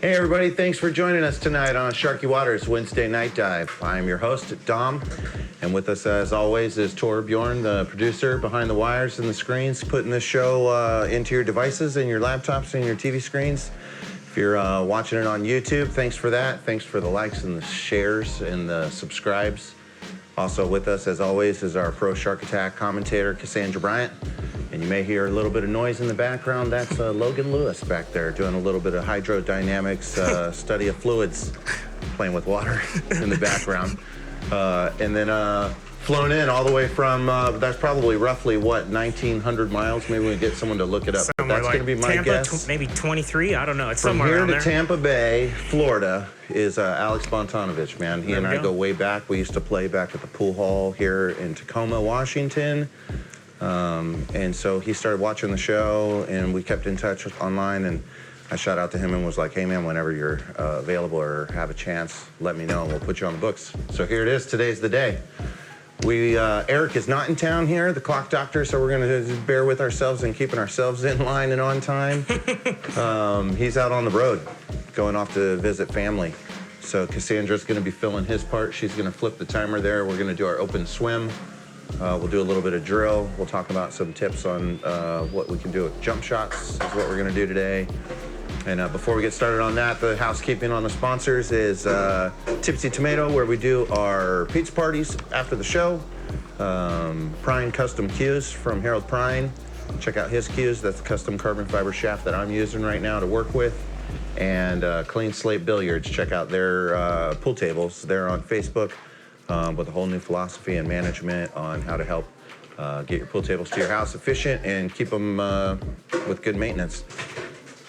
Hey everybody, thanks for joining us tonight on Sharky Waters Wednesday Night Dive. I'm your host, Dom, and with us as always is Torbjorn, the producer behind the wires and the screens, putting this show into your devices and your laptops and your TV screens. If you're watching it on YouTube, thanks for that. Thanks for the likes and the shares and the subscribes. Also with us as always is our Pro Shark Attack commentator, Cassandra Bryant. And you may hear a little bit of noise in the background. That's Logan Lewis back there doing a little bit of hydrodynamics, study of fluids, playing with water in the background. And then flown in all the way from, that's probably roughly, 1,900 miles? Maybe we get someone to look it up. But that's like going to be my Tampa, guess. Maybe 23, I don't know. It's From somewhere here around to there. Tampa Bay, Florida, is Alex Bontanovich, man. He There and we I go way back. We used to play back at the pool hall here in Tacoma, Washington. And so he started watching the show, and we kept in touch online, and I shot out to him and was like, hey man, whenever you're available or have a chance, let me know and we'll put you on the books. So here it is, today's the day. Eric is not in town here, the clock doctor, so we're gonna just bear with ourselves and keeping ourselves in line and on time. He's out on the road, going off to visit family. So Cassandra's gonna be filling his part. She's gonna flip the timer there. We're gonna do our open swim. We'll do a little bit of drill. We'll talk about some tips on what we can do with jump shots is what we're gonna do today. And before we get started on that, the housekeeping on the sponsors is Tipsy Tomato, where we do our pizza parties after the show. Prine Custom Cues from Harold Prine. Check out his cues. That's a custom carbon fiber shaft that I'm using right now to work with. And Clean Slate Billiards. Check out their pool tables. They're on Facebook with a whole new philosophy and management on how to help get your pool tables to your house efficient and keep them with good maintenance.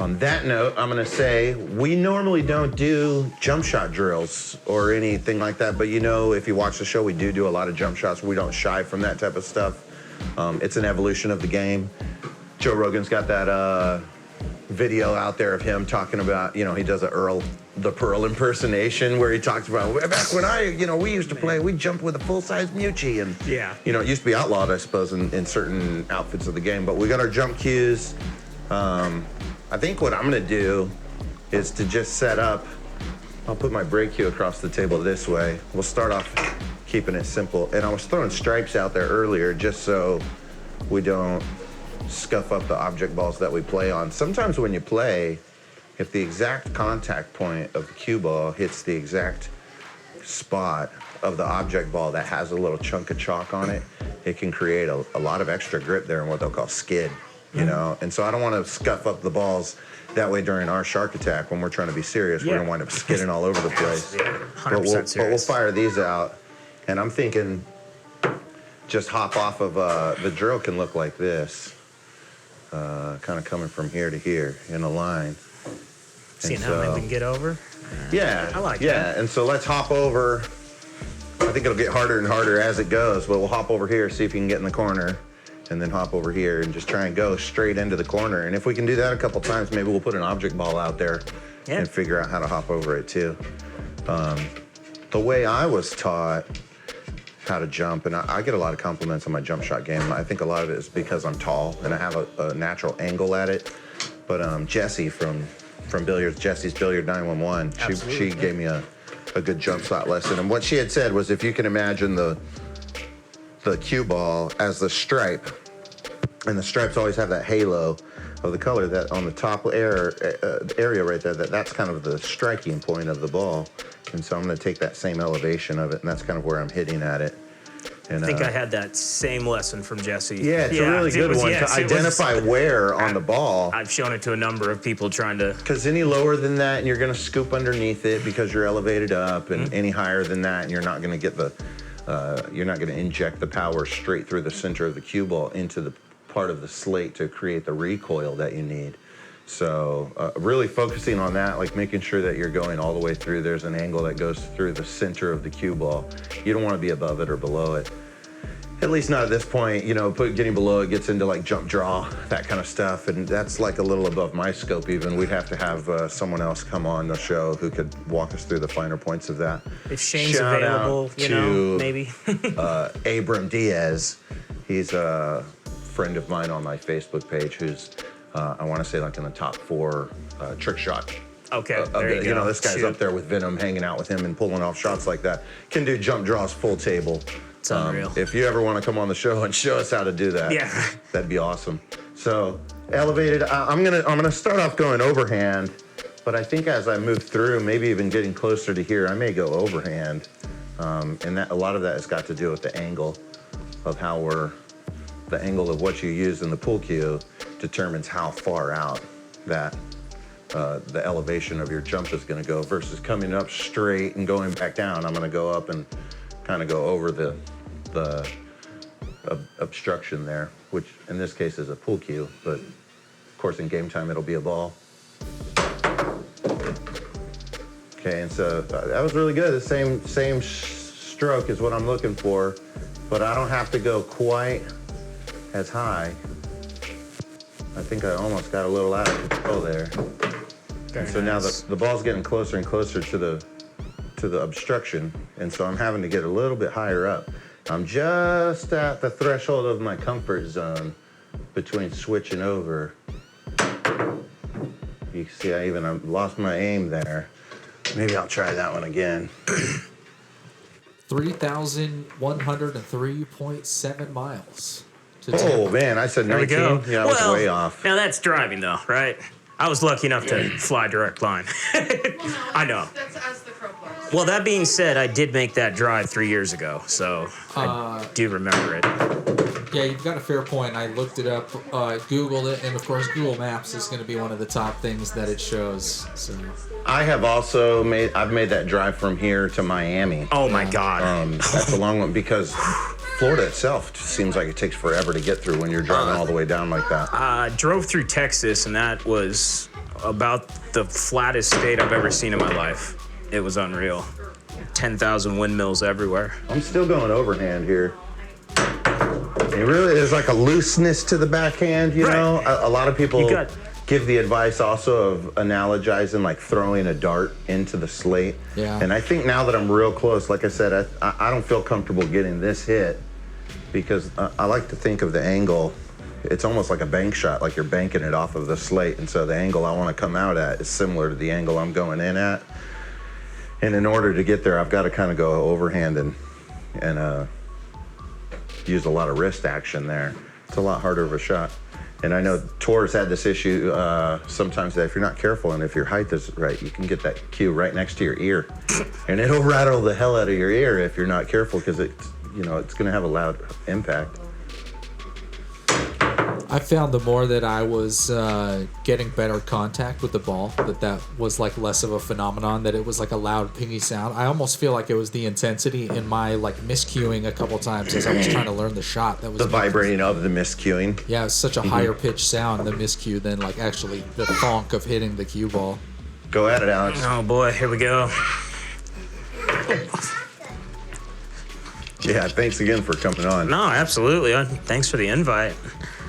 On that note, I'm gonna say we normally don't do jump shot drills or anything like that, but you know, if you watch the show, we do a lot of jump shots. We don't shy from that type of stuff. It's an evolution of the game. Joe Rogan's got that video out there of him talking about, you know, he does the Pearl impersonation where he talks about back when we used to play, we jumped with a full-size Mucci, and Yeah. you know, it used to be outlawed, I suppose, in certain outfits of the game. But we got our jump cues. I think what I'm gonna do is to just set up, I'll put my break cue across the table this way. We'll start off keeping it simple. And I was throwing stripes out there earlier just so we don't scuff up the object balls that we play on. Sometimes when you play, if the exact contact point of the cue ball hits the exact spot of the object ball that has a little chunk of chalk on it, it can create a lot of extra grip there in what they'll call skid. You know, and so I don't want to scuff up the balls that way during our shark attack. When we're trying to be serious, we're gonna wind up skidding all over the place. Yeah, 100% serious. But we'll fire these out, and I'm thinking just hop off of the drill can look like this, kind of coming from here to here in a line. Seeing how many we can get over. Yeah, I like that. Yeah, and so let's hop over. I think it'll get harder and harder as it goes, but we'll hop over here, see if you can get in the corner. And then hop over here and just try and go straight into the corner. And if we can do that a couple times, maybe we'll put an object ball out there and figure out how to hop over it too. The way I was taught how to jump, and I get a lot of compliments on my jump shot game. I think a lot of it is because I'm tall and I have a natural angle at it. But Jessie from Billiards, Jessie's Billiard 911, she gave me a good jump shot lesson. And what she had said was, if you can imagine the cue ball as the stripe, and the stripes always have that halo of the color that on the top area right there, that's kind of the striking point of the ball. And so I'm gonna take that same elevation of it, and that's kind of where I'm hitting at it. And, I think I had that same lesson from Jesse. Yeah, it's a really good one to identify where on the ball. I've shown it to a number of people trying to. Because any lower than that, and you're gonna scoop underneath it because you're elevated up, and any higher than that, and you're not gonna get you're not going to inject the power straight through the center of the cue ball into the part of the slate to create the recoil that you need. So really focusing on that, like making sure that you're going all the way through. There's an angle that goes through the center of the cue ball. You don't want to be above it or below it. At least not at this point, you know, getting below it gets into like jump draw, that kind of stuff. And that's like a little above my scope even. We'd have to have someone else come on the show who could walk us through the finer points of that. If Shane's available, you know, maybe. Abram Diaz, he's a friend of mine on my Facebook page who's, I want to say like in the top 4 trick shot Okay, there you go. This guy's Shoot. up there with Venom, hanging out with him and pulling off shots like that. Can do jump draws full table. It's unreal. If you ever want to come on the show and show us how to do that, Yeah. that'd be awesome. So elevated. I'm gonna start off going overhand, but I think as I move through, maybe even getting closer to here, I may go overhand, and that a lot of that has got to do with the angle of the angle of what you use in the pool cue determines how far out that the elevation of your jump is going to go versus coming up straight and going back down. I'm going to go up and kind of go over the obstruction there, which in this case is a pool cue, but of course in game time it'll be a ball. Okay, and so that was really good. The same stroke is what I'm looking for, but I don't have to go quite as high. I think I almost got a little out of control there. Very So nice. now the ball's getting closer and closer to the obstruction, and so I'm having to get a little bit higher up. I'm just at the threshold of my comfort zone between switching over. You can see I lost my aim there. Maybe I'll try that one again. 3,103.7 miles. To Oh Tampa. man, I said There we 19. go. Yeah, I was way off. Now that's driving though, right? I was lucky enough to fly direct line. I know. That's as the crow flies. Well, that being said, I did make that drive 3 years ago, so I do remember it. Yeah, you've got a fair point. I looked it up, Googled it, and of course Google Maps is going to be one of the top things that it shows. So I have also made that drive from here to Miami. Oh my God. That's a long one because Florida itself just seems like it takes forever to get through when you're driving all the way down like that. I drove through Texas, and that was about the flattest state I've ever seen in my life. It was unreal. 10,000 windmills everywhere. I'm still going overhand here. It really is like a looseness to the backhand, you Right. know? A lot of people You got- give the advice also of analogizing like throwing a dart into the slate. Yeah. And I think now that I'm real close, like I said, I don't feel comfortable getting this hit because I like to think of the angle. It's almost like a bank shot, like you're banking it off of the slate. And so the angle I want to come out at is similar to the angle I'm going in at. And in order to get there, I've got to kind of go overhand and use a lot of wrist action there. It's a lot harder of a shot. And I know Tor's had this issue sometimes that if you're not careful and if your height is right, you can get that cue right next to your ear. And it'll rattle the hell out of your ear if you're not careful because it's going to have a loud impact. I found the more that I was getting better contact with the ball, that was like less of a phenomenon, that it was like a loud pingy sound. I almost feel like it was the intensity in my like miscuing a couple times as I was trying to learn the shot. That was The vibrating of the miscuing. Yeah, it's such a higher pitched sound, the miscue, than like actually the thonk of hitting the cue ball. Go at it, Alex. Oh boy, here we go. Yeah, thanks again for coming on. No, absolutely. Thanks for the invite.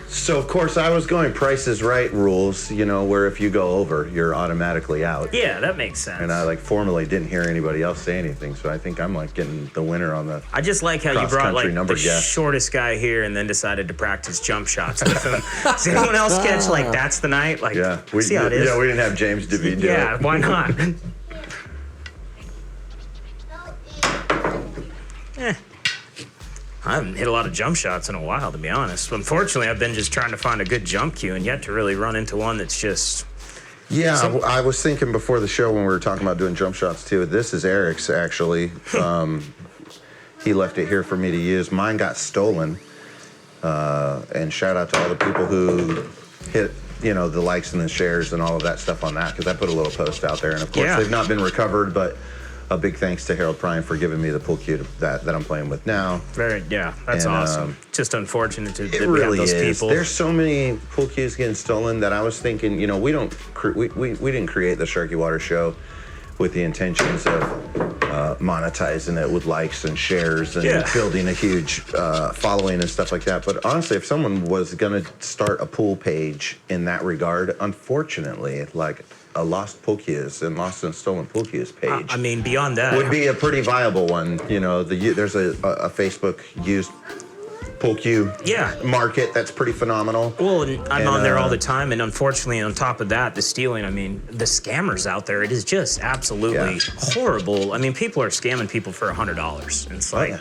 So, of course, I was going Price is Right rules, where if you go over, you're automatically out. Yeah, that makes sense. And I formally didn't hear anybody else say anything, so I think I'm getting the winner on the. I just like how you brought cross-country number the guess. shortest guy here and then decided to practice jump shots with him. Does anyone else catch that's the night? See how it is? Yeah, we didn't have James DeVito. Yeah, why not? I haven't hit a lot of jump shots in a while, to be honest. Unfortunately, I've been just trying to find a good jump cue and yet to really run into one that's just... Yeah, I was thinking before the show when we were talking about doing jump shots too. This is Eric's actually. He left it here for me to use. Mine got stolen. And shout out to all the people who hit, the likes and the shares and all of that stuff on that because I put a little post out there. And of course, they've not been recovered, but a big thanks to Harold Prime for giving me the pool cue that I'm playing with now. That's awesome. Just unfortunate that It we really have those is. people. There's so many pool cues getting stolen that I was thinking, we didn't create the Sharky Water Show with the intentions of monetizing it with likes and shares and building a huge following and stuff like that. But honestly, if someone was going to start a pool page in that regard, unfortunately, like a lost pool cues and lost and stolen pool cues page. I mean, beyond that, would be a pretty viable one. There's a Facebook used pool cue Yeah. market that's pretty phenomenal. Well, and I'm And, on there all the time, and unfortunately, on top of that, the stealing. I mean, the scammers out there. It is just absolutely horrible. I mean, people are scamming people for $100. And it's like,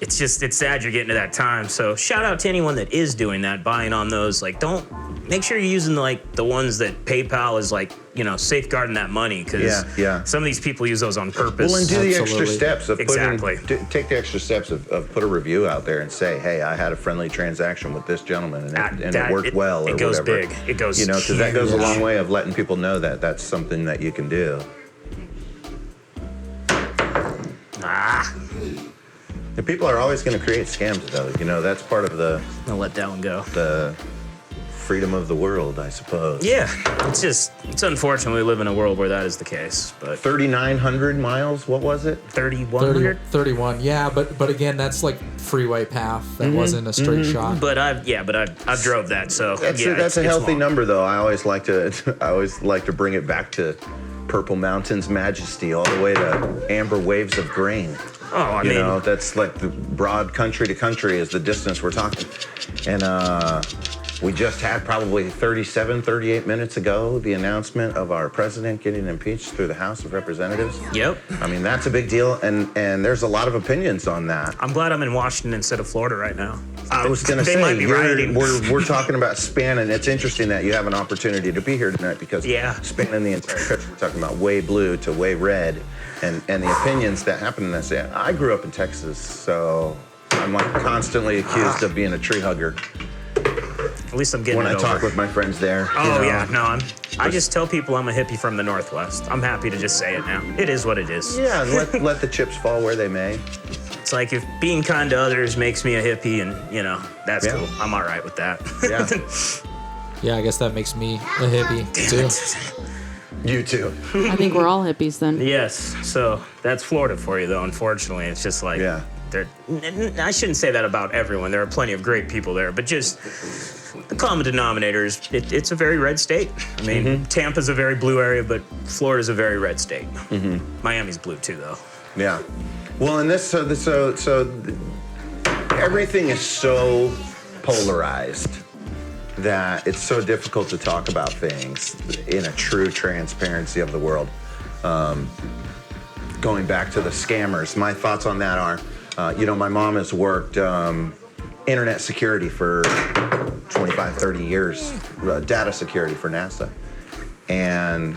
it's sad you're getting to that time. So shout out to anyone that is doing that, buying on those. Like, don't make sure you're using like the ones that PayPal is like, safeguarding that money, because some of these people use those on purpose. Well, and do the extra Absolutely. steps of Exactly. take the extra steps of put a review out there and say, hey, I had a friendly transaction with this gentleman and it worked well or it goes whatever. big. It goes because that goes a huge. long way of letting people know that that's something that you can do. And people are always going to create scams, though. That's part of I'll let that one go. the freedom of the world, I suppose. Yeah, it's unfortunate we live in a world where that is the case. But 3,900 miles. What was it? 3,100. 31. Yeah, but again, that's like freeway path. That wasn't a straight shot. But I've drove that, so That's yeah, a it's healthy long. number, though. I always like to bring it back to Purple Mountain's majesty, all the way to amber waves of grain. Oh, I mean, That's like the broad country to country is the distance we're talking. And we just had probably 38 minutes ago the announcement of our president getting impeached through the House of Representatives. Yep. I mean, that's a big deal, and there's a lot of opinions on that. I'm glad I'm in Washington instead of Florida right now. I was going to They say, might be rioting. we're talking about spanning. It's interesting that you have an opportunity to be here tonight because spanning the entire country, we're talking about way blue to way red, and the opinions that happen in this. I grew up in Texas, so I'm like constantly accused of being a tree hugger At least I'm getting when it I over. talk with my friends there. Oh yeah, no, I just tell people I'm a hippie from the Northwest. I'm happy to just say it now. It is what it is. Yeah, let the chips fall where they may. It's like if being kind to others makes me a hippie, and that's Yeah. cool. I'm all right with that. Yeah. Yeah, I guess that makes me a hippie too. You too. I think we're all hippies then. Yes. So that's Florida for you, though. Unfortunately, it's just like I shouldn't say that about everyone. There are plenty of great people there, but just the common denominator is it's a very red state. I mean, Tampa's a very blue area, but Florida's a very red state. Miami's blue too, though. Yeah. Well, and so everything is so polarized that it's so difficult to talk about things in a true transparency of the world. Going back to the scammers, my thoughts on that are, my mom has worked internet security for 25, 30 years, data security for NASA. And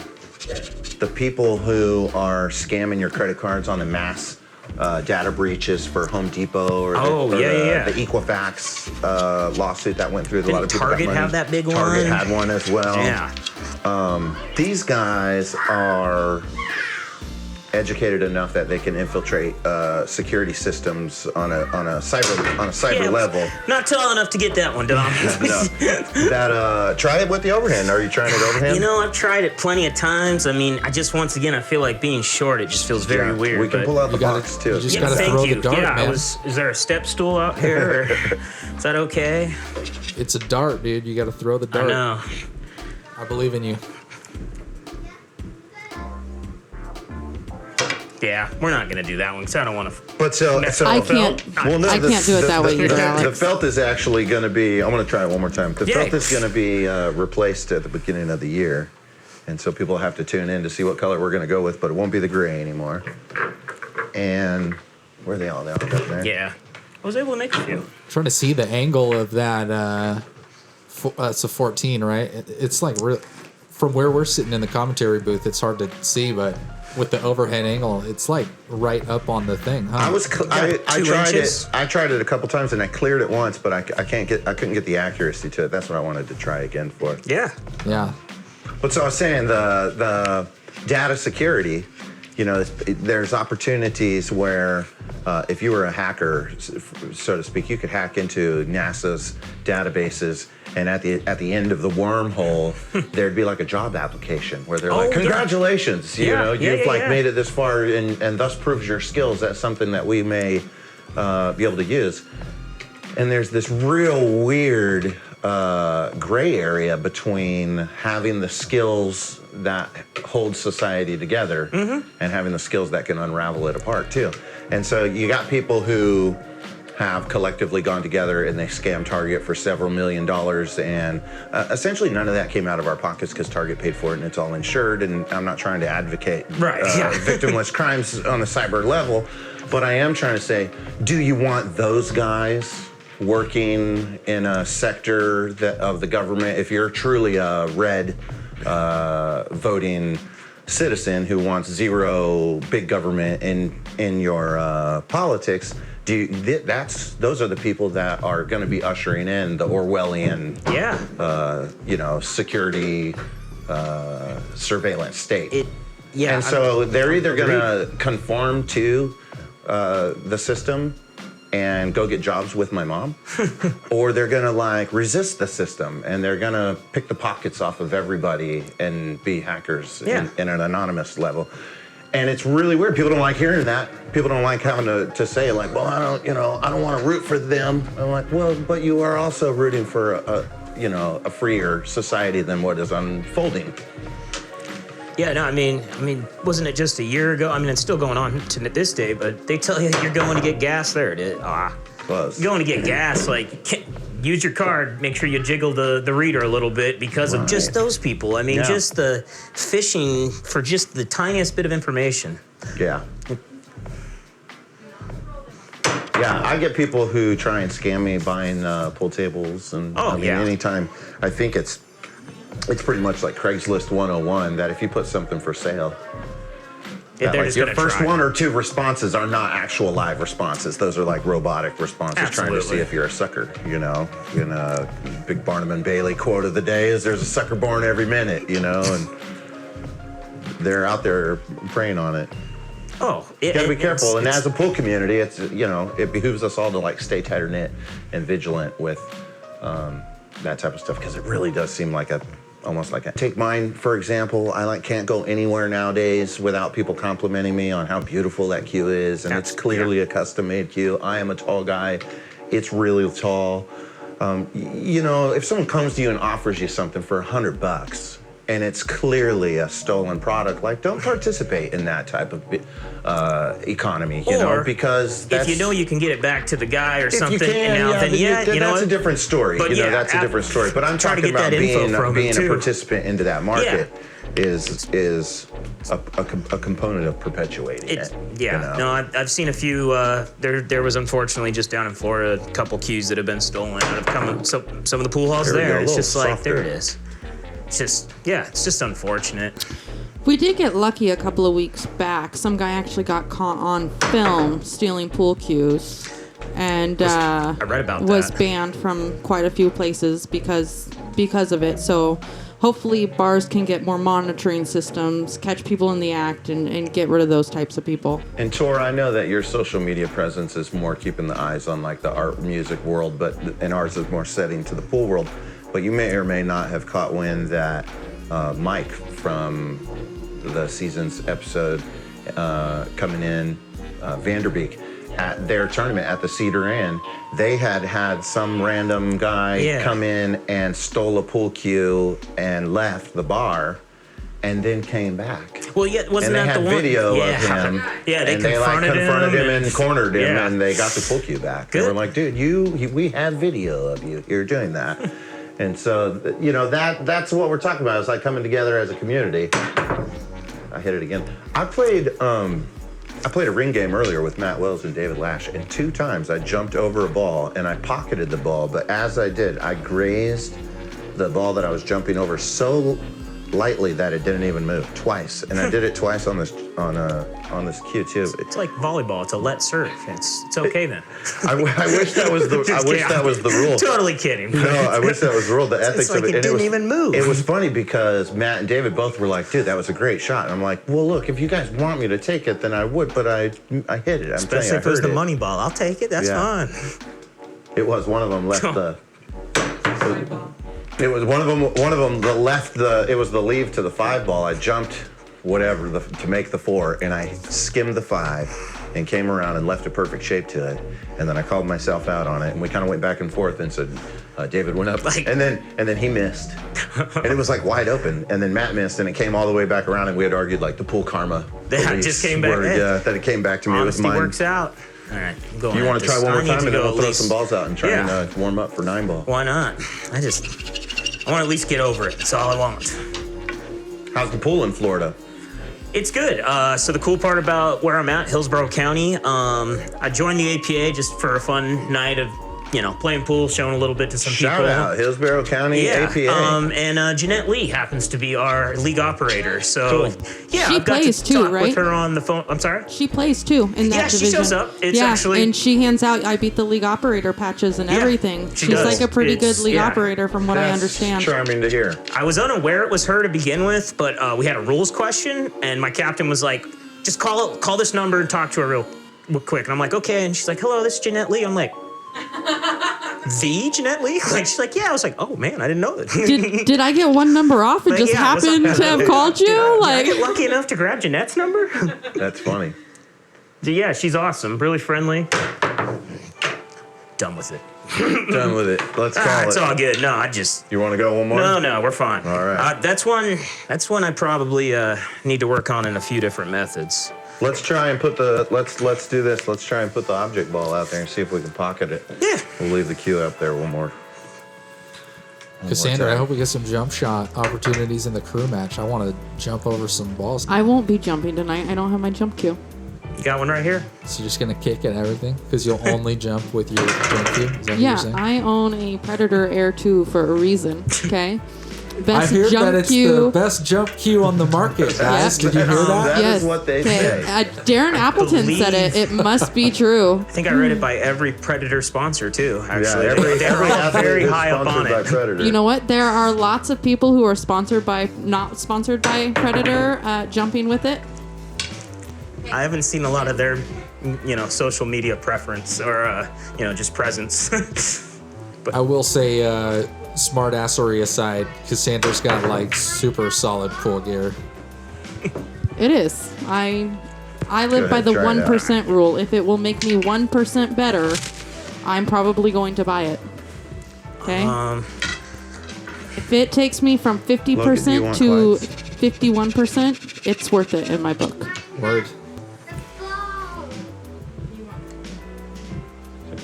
the people who are scamming your credit cards on the mass data breaches for Home Depot or the Equifax lawsuit that went through. A lot of people Target got money. have that big one? Target had one as well. Yeah. These guys are educated enough that they can infiltrate security systems on a cyber level. Not tall enough to get that one, Dom. No. Try it with the overhand. Are you trying it overhand? I've tried it plenty of times. I mean, once again, I feel like being short, it just feels very weird. We can pull out the box too. You just gotta throw the dart, man. Is there a step stool out here? Or, is that okay? It's a dart, dude. You gotta throw the I dart. know. I believe in you. Yeah, we're not gonna do that one because I don't want to. But so I can't. I can't do it that way either, Alex. The felt is actually going to be. I'm going to try it one more time. The Yay. felt is going to be replaced at the beginning of the year, and so people have to tune in to see what color we're going to go with. But it won't be the gray anymore. And where are they all? They all up there. Yeah, I was able to make a few. Trying to see the angle of that. It's a 14, right? It's like from where we're sitting in the commentary booth, it's hard to see, but with the overhead angle, it's like right up on the thing, huh? I 2 tried inches? it. I tried it a couple times and I cleared it once, but I couldn't get the accuracy to it. That's what I wanted to try again for. Yeah. Yeah. But so I was saying the data security, there's opportunities where if you were a hacker, so to speak, you could hack into NASA's databases, and at the end of the wormhole, there'd be like a job application where they're like, "Congratulations, you've made it this far, and thus proves your skills." That's something that we may be able to use. And there's this real weird gray area between having the skills that hold society together and having the skills that can unravel it apart too. And so you got people who have collectively gone together and they scammed Target for several $1 million. And essentially none of that came out of our pockets because Target paid for it and it's all insured. And I'm not trying to advocate victimless crimes on the cyber level, but I am trying to say, do you want those guys working in a sector of the government? If you're truly a red voting citizen who wants zero big government in your politics, those are the people that are going to be ushering in the Orwellian, security surveillance state. And so they're either going to conform to the system and go get jobs with my mom, or they're gonna like resist the system and they're gonna pick the pockets off of everybody and be hackers in an anonymous level. And it's really weird. People don't like hearing that. People don't like having to say like, well, I don't want to root for them. I'm like, well, but you are also rooting for a freer society than what is unfolding. Yeah, no, I mean, wasn't it just a year ago? I mean, it's still going on to this day, but they tell you you're going to get gas. There it is. Close. You're going to get gas. Like, use your card. Make sure you jiggle the reader a little bit because of just those people. I mean, just the fishing for just the tiniest bit of information. Yeah. Yeah, I get people who try and scam me buying pool tables, and anytime. I think it's pretty much like Craigslist 101, that if you put something for sale, your first one or two responses are not actual live responses. Those are like robotic responses trying to see if you're a sucker, In a big Barnum and Bailey quote of the day is there's a sucker born every minute, and they're out there preying on it. You gotta be careful. And as a pool community, it's, it behooves us all to like stay tighter knit and vigilant with that type of stuff, because it really does seem like almost like take mine, for example. I can't go anywhere nowadays without people complimenting me on how beautiful that cue is. And it's clearly a custom made cue. I am a tall guy. It's really tall. If someone comes to you and offers you something for $100 and it's clearly a stolen product, don't participate in that type of economy, because if you can get it back to the guy or something, that's a different story. But that's a different story. But I'm talking about being a participant into that market is a component of perpetuating it. No, I've seen a few. There was unfortunately just down in Florida a couple cues that have been stolen that have come. So some of the pool halls there, it's just like there it is. It's just unfortunate. We did get lucky a couple of weeks back. Some guy actually got caught on film stealing pool cues, and I read about was banned from quite a few places because of it. So hopefully bars can get more monitoring systems, catch people in the act, and get rid of those types of people. And Tor, I know that your social media presence is more keeping the eyes on the art music world, and ours is more setting to the pool world. But you may or may not have caught wind that Mike from the season's episode coming in, Vanderbeek, at their tournament at the Cedar Inn, they had some random guy come in and stole a pool cue and left the bar and then came back. Well, wasn't that the one? And they had video of him. Yeah, they confronted him and cornered him, and they got the pool cue back. They were like, dude, we have video of you. You're doing that. And so, that's what we're talking about. It's like coming together as a community. I hit it again. I played a ring game earlier with Matt Wells and David Lash, and 2 times I jumped over a ball and I pocketed the ball. But as I did, I grazed the ball that I was jumping over so lightly that it didn't even move twice. And I did it twice on this cue too. It's like volleyball. It's a let serve. It's okay then. I wish that was the rule. Totally kidding. No, I wish that was the rule. The ethics of it. It didn't even move. It was funny because Matt and David both were like, "Dude, that was a great shot." And I'm like, "Well, look, if you guys want me to take it, then I would, but I hit it." Especially if it was the money ball. I'll take it. That's fine. It was one of them left the. It was one of them that left the. It was the leave to the 5 ball. I jumped, whatever, to make the 4, and I skimmed the 5, and came around and left a perfect shape to it. And then I called myself out on it, and we kind of went back and forth. And said, David went up, and then he missed, and it was wide open. And then Matt missed, and it came all the way back around, and we had argued the pool karma. That just came back. That it came back to me. Honesty It was mine. Works out. All right, I'm going. You want to try one more time, and then we'll throw some balls out and try Yeah. and warm up for 9-ball. Why not? I want to at least get over it. That's all I want. How's the pool in Florida? It's good. So the cool part about where I'm at, Hillsborough County, I joined the APA just for a fun night of, playing pool, showing a little bit to some Shout people. out, Hillsborough County APA. And Jeanette Lee happens to be our league operator. So, Cool. yeah, She I've got plays to too, talk right? with her on the phone. I'm sorry? She plays too in that Yeah, division. she shows up. It's actually... and she hands out I beat the league operator patches and Yeah, everything. she She's does. like a pretty good It's- league yeah. operator from what I That's understand. charming to hear. I was unaware it was her to begin with, but we had a rules question, and my captain was like, just call this number and talk to her real quick. And I'm like, okay. And she's like, hello, this is Jeanette Lee. I'm like... The Jeanette Lee? Like, she's like, yeah. I was like, oh man, I didn't know that. Did I get one number off and Like, just yeah, it was happened like- to have called you? Did I Like, get lucky enough to grab Jeanette's number? That's funny. Yeah, she's awesome, really friendly. Done with it. Done with it. Let's call It's it. all good. No, I just. You want to go one more? No, we're fine. All right. That's one I probably need to work on in a few different methods. Let's try and put the let's do this. Let's try and put the object ball out there and see if we can pocket it. Yeah. We'll leave the cue up there one more. Cassandra, I time. hope we get some jump shot opportunities in the crew match. I want to jump over some balls. I won't be jumping tonight. I don't have my jump cue. You got one right here? So you're just going to kick at everything? Because you'll only jump with your jump cue? Is that what Yeah, you're saying? I own a Predator Air 2 for a reason. Okay. I Best hear jump that it's cue. the best jump cue on the market, guys. Did you hear that? That Yes. is what they Okay. say. Darren Appleton said it. It must be true. I think I read it by every Predator sponsor too. Actually, Yeah, every they're all athlete very is high up on sponsored by it. Predator. You know what? There are lots of people who are not sponsored by Predator jumping with it. I haven't seen a lot of their, social media preference or, just presence. I will say, smart assery aside, Cassandra's got like super solid pool gear. It is. I live by the Try it out. 1% rule. If it will make me 1% better, I'm probably going to buy it. Okay? If it takes me from 50% to 51%, it's worth it in my book. Word.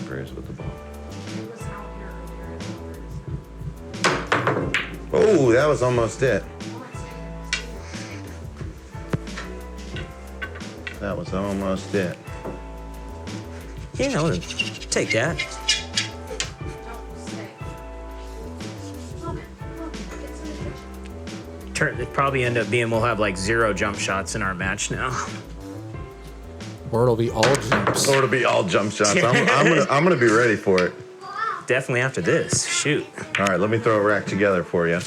With the ball. Oh, that was almost it. That was almost it. Yeah, I'll take that. It probably end up being we'll have like 0 jump shots in our match now. Or it'll be all jumps. Or to be all jump shots. I'm gonna be ready for it. Definitely after this. Shoot. All right, let me throw a rack together for you.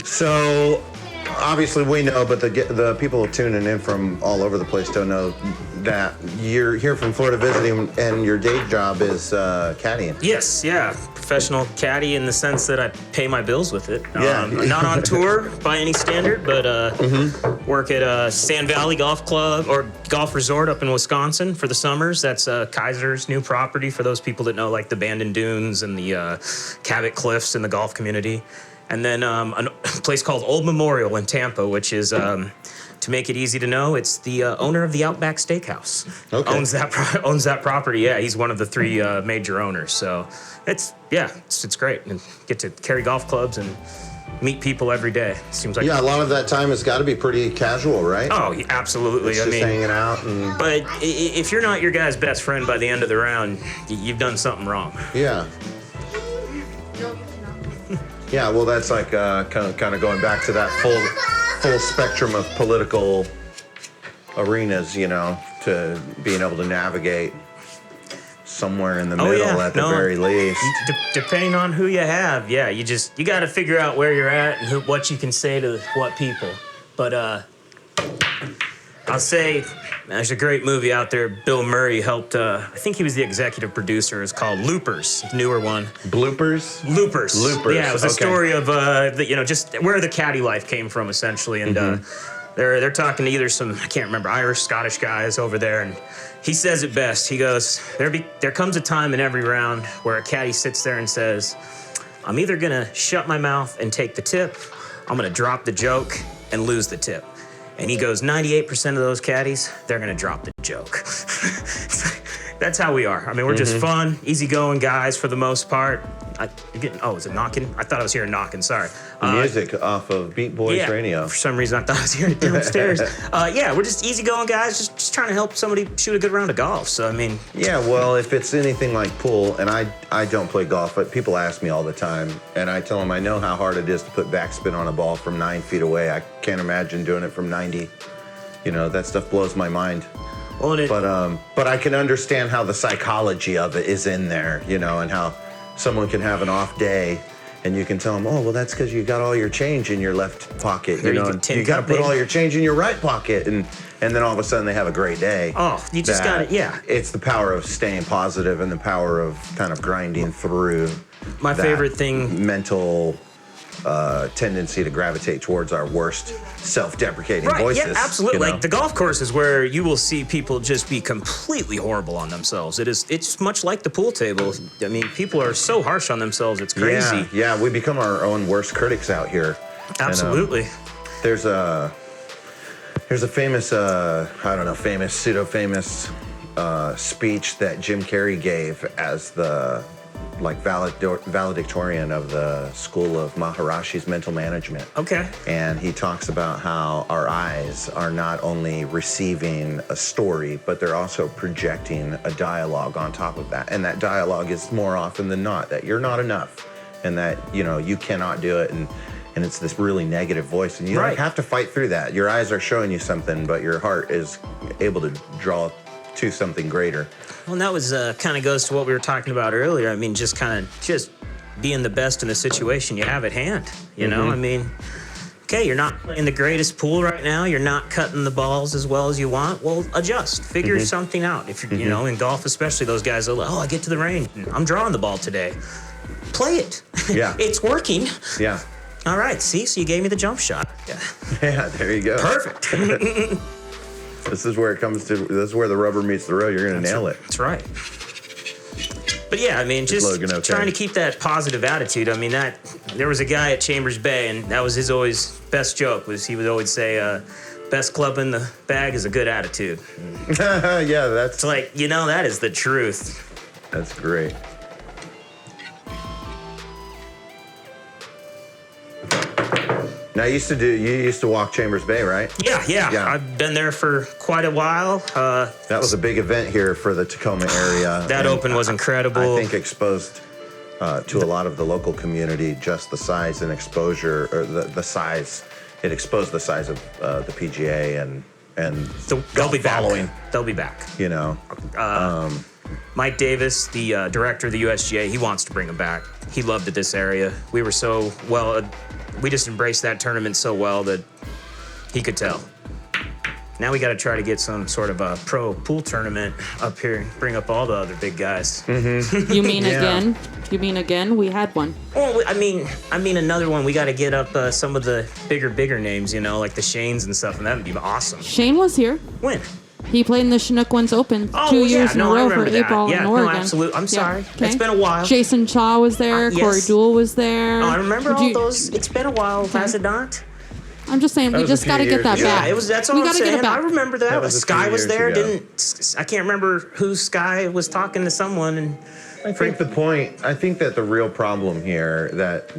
So, obviously we know, but the people tuning in from all over the place don't know that you're here from Florida visiting, and your day job is caddying. Yes, yeah. Professional caddy in the sense that I pay my bills with it. Yeah. Not on tour by any standard, but work at Sand Valley Golf Club or Golf Resort up in Wisconsin for the summers. That's Kaiser's new property for those people that know like the Bandon Dunes and the Cabot Cliffs in the golf community. And then a place called Old Memorial in Tampa, which is, to make it easy to know, it's the owner of the Outback Steakhouse. Okay. Owns that property. Yeah, he's one of the 3 major owners. So it's great, and get to carry golf clubs and meet people every day. Seems like Yeah, a lot of that time has got to be pretty casual, right? Oh, yeah, absolutely. It's just hanging out and but if you're not your guy's best friend by the end of the round, you've done something wrong. yeah. Yeah, well, that's like kind of going back to that full spectrum of political arenas, to being able to navigate somewhere in the middle at the very least. Depending on who you have, yeah, you got to figure out where you're at and what you can say to what people. But I'll say there's a great movie out there. Bill Murray helped. I think he was the executive producer. It's called Loopers, the newer one. Bloopers? Loopers. Loopers, Yeah, it was a okay. story of just where the caddy life came from, essentially, and they're talking to either some, I can't remember, Irish, Scottish guys over there, and he says it best. He goes, there comes a time in every round where a caddy sits there and says, I'm either gonna shut my mouth and take the tip, I'm gonna drop the joke and lose the tip. And he goes, 98% of those caddies, they're gonna drop the joke. That's how we are. I mean, we're just fun, easygoing guys for the most part. Is it knocking? I thought I was hearing knocking. Sorry. Music off of Beat Boys Radio. For some reason, I thought I was hearing it downstairs. We're just easygoing guys, just trying to help somebody shoot a good round of golf. So, I mean. Yeah, well, if it's anything like pool, and I don't play golf, but people ask me all the time, and I tell them I know how hard it is to put backspin on a ball from 9 feet away. I can't imagine doing it from 90. You know, that stuff blows my mind. Well, but I can understand how the psychology of it is in there, you know, and how someone can have an off day and you can tell them, oh, well, that's because you got all your change in your left pocket, you know, and you got to put all your change in your right pocket. And then all of a sudden they have a great day. Oh, you just got it, yeah. It's the power of staying positive and the power of kind of grinding through my favorite thing. Mental tendency to gravitate towards our worst self-deprecating voices. Yeah, absolutely. You know? Like the golf course is where you will see people just be completely horrible on themselves. It's much like the pool table. I mean, people are so harsh on themselves. It's crazy. Yeah, we become our own worst critics out here. Absolutely. And, there's a famous, pseudo-famous speech that Jim Carrey gave as the valedictorian of the School of Maharishi's mental management. Okay. And he talks about how our eyes are not only receiving a story, but they're also projecting a dialogue on top of that. And that dialogue is more often than not that you're not enough and that, you know, you cannot do it. And it's this really negative voice. And you have to fight through that. Your eyes are showing you something, but your heart is able to draw to something greater. Well, and that was kind of goes to what we were talking about earlier. I mean, just being the best in the situation you have at hand. You know, I mean, okay, you're not playing the greatest pool right now. You're not cutting the balls as well as you want. Well, adjust. Figure something out. If you're, you know, in golf especially, those guys are like, oh, I get to the range. I'm drawing the ball today. Play it. Yeah. It's working. Yeah. All right. See, so you gave me the jump shot. Yeah, there you go. Perfect. This is where it comes to. This is where the rubber meets the road. You're gonna nail it. That's right. But yeah, I mean, just trying to keep that positive attitude. I mean, there was a guy at Chambers Bay, and that was his always best joke. He would always say, "Best club in the bag is a good attitude." Yeah, that's it's like, you know, that is the truth. That's great. Now, you used to walk Chambers Bay, right? Yeah. I've been there for quite a while. That was a big event here for the Tacoma area. That Open was incredible. I think exposed to a lot of the local community just the size and exposure, or the size. It exposed the size of the PGA and so they'll be following. They'll be back. You know. Mike Davis, the director of the USGA, he wants to bring them back. He loved it, this area. We were so well. We just embraced that tournament so well that he could tell. Now we got to try to get some sort of a pro pool tournament up here and bring up all the other big guys. You mean again? You mean again? We had one. Oh, I mean another one. We got to get up some of the bigger names, you know, like the Shanes and stuff, and that would be awesome. Shane was here. When? He played in the Chinook Ones Open 2 years in a row for April in Oregon. No, absolutely. I'm sorry. Okay. It's been a while. Jason Chaw was there. Yes. Corey Deuel was there. Oh, I remember all those. It's been a while, has it not? I'm just saying, we just got to get that back. Yeah, that's all I'm saying. I remember that. Sky was there. Ago. I can't remember who Sky was talking to someone. And I think that the real problem here that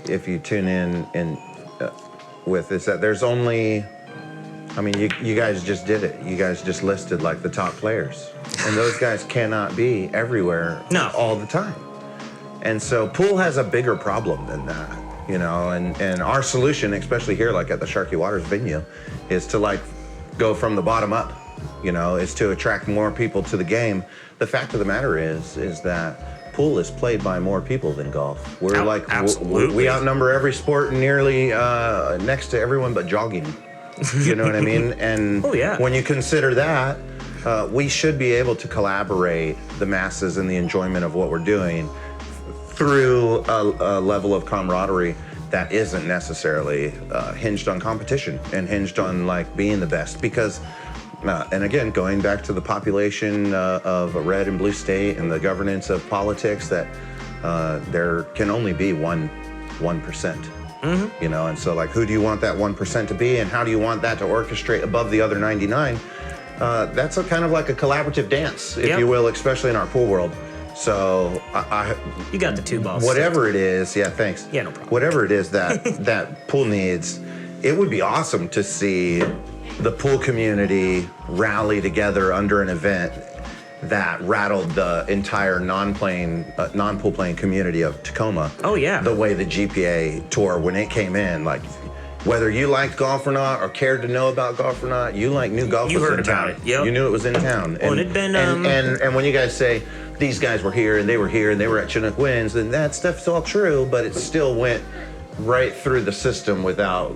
if you tune in with is that there's only. I mean, you guys just did it. You guys just listed like the top players. And those guys cannot be everywhere all the time. And so pool has a bigger problem than that, you know, and our solution, especially here, like at the Sharky Waters venue, is to like go from the bottom up, you know, is to attract more people to the game. The fact of the matter is that pool is played by more people than golf. We're absolutely. We outnumber every sport nearly next to everyone but jogging. You know what I mean? And when you consider that, we should be able to collaborate the masses and the enjoyment of what we're doing through a level of camaraderie that isn't necessarily hinged on competition and hinged on like being the best. Because, and again, going back to the population of a red and blue state and the governance of politics, that there can only be 1%. You know, and so like, who do you want that 1% to be, and how do you want that to orchestrate above the other 99? that's kind of like a collaborative dance, if Yep. you will, especially in our pool world. So You got the 2 balls. whatever it is, yeah, thanks. Yeah, no problem. Whatever it is that that pool needs, it would be awesome to see the pool community rally together under an event that rattled the entire non-pool playing community of Tacoma. Oh, yeah. The way the GPA tour, when it came in, like, whether you liked golf or not, or cared to know about golf or not, you knew golf You was heard in about town. it, yep. You knew it was in town. Well, and it'd been, and when you guys say these guys were here and they were at Chinook Winds, then that stuff's all true, but it still went right through the system without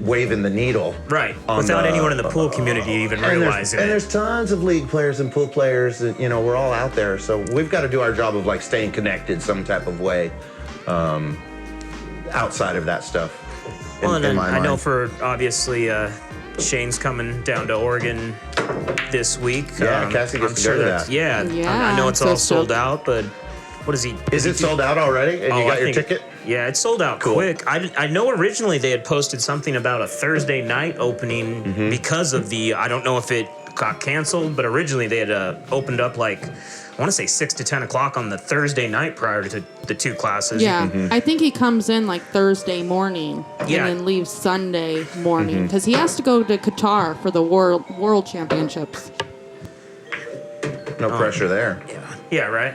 waving the needle. Right. on Without the- anyone in the pool community even and realizing and it. there's tons of league players and pool players that, we're all out there, so we've got to do our job of like staying connected some type of way outside of that stuff. Well, and in then my I know mind. for obviously Shane's coming down to Oregon this week. Yeah, Cassie gets to go to that's- that. Yeah, I know it's so all sold stoked. out, but what is he? Is it sold out already? And you Oh, got I your think- ticket? Yeah, it sold out Cool. quick. I know originally they had posted something about a Thursday night opening Mm-hmm. because of I don't know if it got canceled, but originally they had opened up like, I want to say 6 to 10 o'clock on the Thursday night prior to the 2 classes. Yeah, I think he comes in like Thursday morning Yeah. and then leaves Sunday morning because he has to go to Qatar for the World Championships. No pressure there. Yeah, right.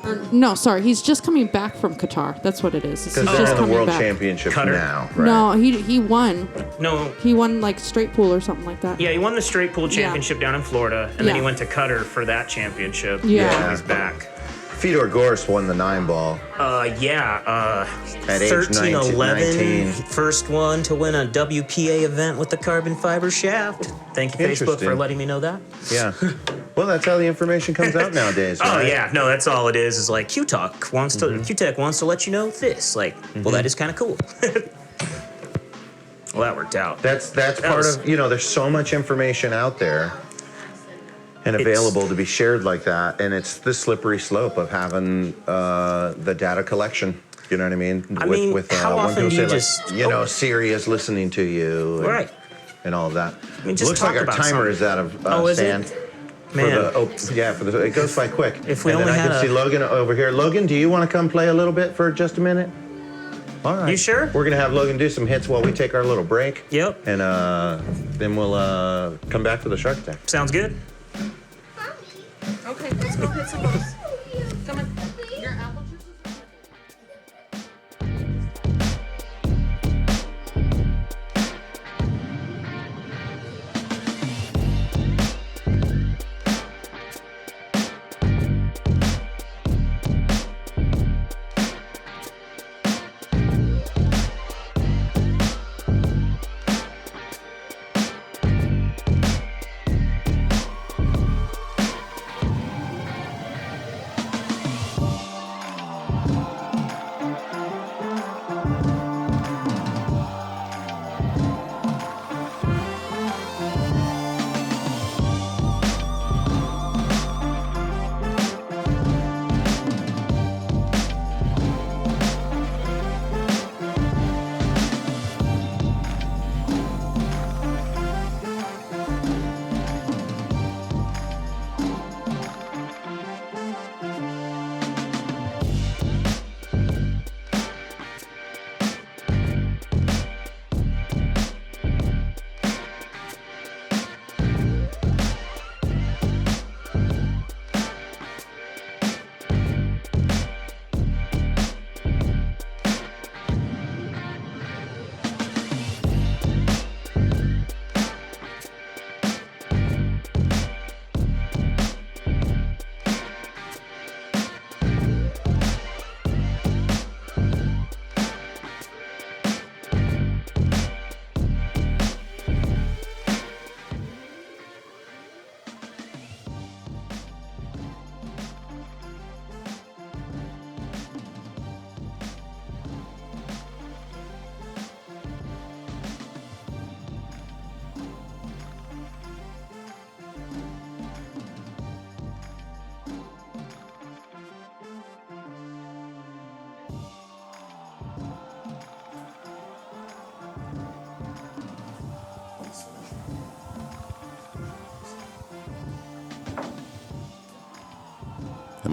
Or, no, sorry, he's just coming back from Qatar. That's what it is. He's Because they're just in the coming World back. Championships Cutter? now, right? No, he won. No. He won like straight pool or something like that. Yeah, he won the straight pool championship down in Florida, and then he Yeah. went to Qatar for that championship. Yeah. Now he's back. Fedor Gorst won the 9-ball. At age 13, 11, 19. first one to win a WPA event with the carbon fiber shaft. Thank you, Facebook, for Interesting. letting me know that. Yeah. Well, that's how the information comes out nowadays, Oh right? yeah, no, that's all it is. Is like QTech wants to let you know this. Like, well, that is kind of cool. Well, that worked out. That's part was- of, there's so much information out there and available to be shared like that, and it's the slippery slope of having the data collection. You know what I mean? I mean, how when often people do you say, just- like, Siri is listening to you, and, Right. and all of that. I mean, just Looks talk like our about timer something. is out of Oh, is it? stand. Man. It goes by quick. If we and then only I can had see a- Logan over here. Logan, do you want to come play a little bit for just a minute? All right. You sure? We're gonna have Logan do some hits while we take our little break. Yep. And then we'll come back to the Shark Attack. Sounds good. Okay, let's go hit some balls. Come on. Your apple juice is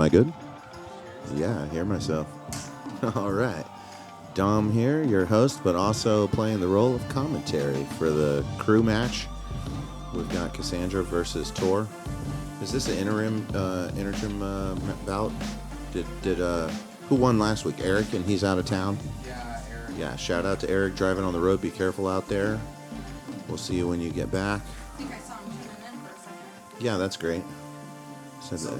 Am I good? Yeah, I hear myself. All right. Dom here, your host, but also playing the role of commentary for the crew match. We've got Cassandra versus Tor. Is this an interim bout? Did who won last week? Eric, and he's out of town? Yeah, Eric. Yeah, shout out to Eric driving on the road. Be careful out there. We'll see you when you get back. I think I saw him tuning in for a second. Yeah, that's great.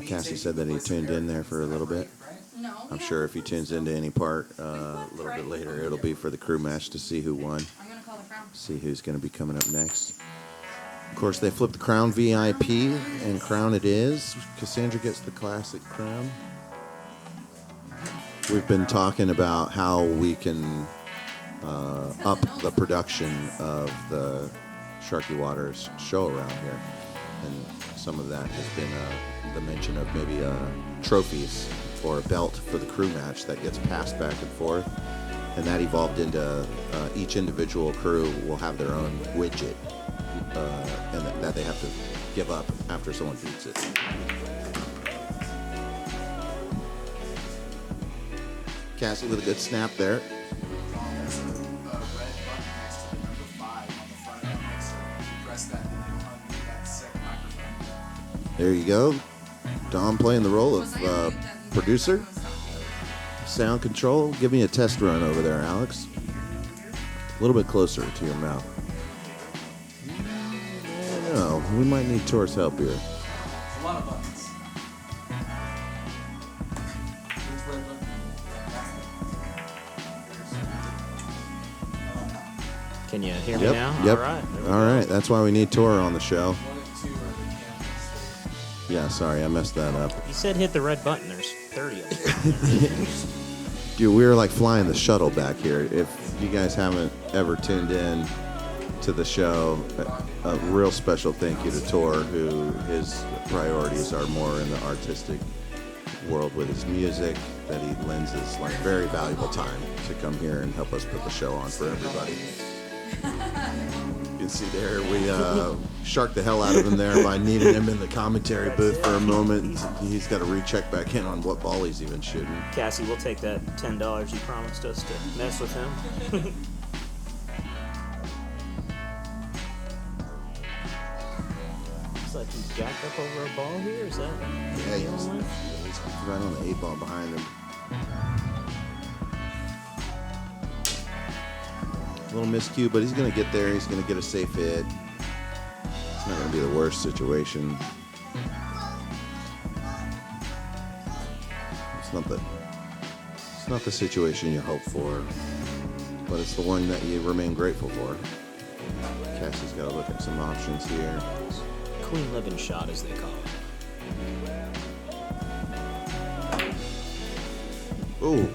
Cassie said that he tuned in there for a little bit. No. I'm sure if he tunes into any part a little bit later, it'll be for the crew match to see who won. I'm going to call the crown. See who's going to be coming up next. Of course, they flipped the crown VIP, and crown it is. Cassandra gets the classic crown. We've been talking about how we can up the production of the Sharky Waters show around here. And some of that has been the mention of maybe trophies or a belt for the crew match that gets passed back and forth. And that evolved into each individual crew will have their own widget and that they have to give up after someone beats it. Cassie with a good snap there. There you go. Dom playing the role of producer. Sound control. Give me a test run over there, Alex. A little bit closer to your mouth. No, we might need Tor's help here. A lot of buttons. Which red button? Can you hear me Yep, now? yep. All right. there we All go. right, that's why we need Tor on the show. 1 and 2 are the candles. Yeah, sorry, I messed that up. You said hit the red button. There's 30 of them. Dude, we were like flying the shuttle back here. If you guys haven't ever tuned in to the show, a real special thank you to Tor, who his priorities are more in the artistic world with his music, that he lends his like very valuable time to come here and help us put the show on for everybody. You can see there, we sharked the hell out of him there by needing him in the commentary booth for a moment. He's got to recheck back in on what ball he's even shooting. Cassie, we'll take that $10 you promised us to mess with him. Looks like he's jacked up over a ball here. Is that? Yeah, he's right on the 8 ball behind him. A little miscue, but he's going to get there. He's going to get a safe hit. It's not going to be the worst situation. It's not the situation you hope for, but it's the one that you remain grateful for. Cassie's got to look at some options here. Clean living shot, as they call it. Ooh,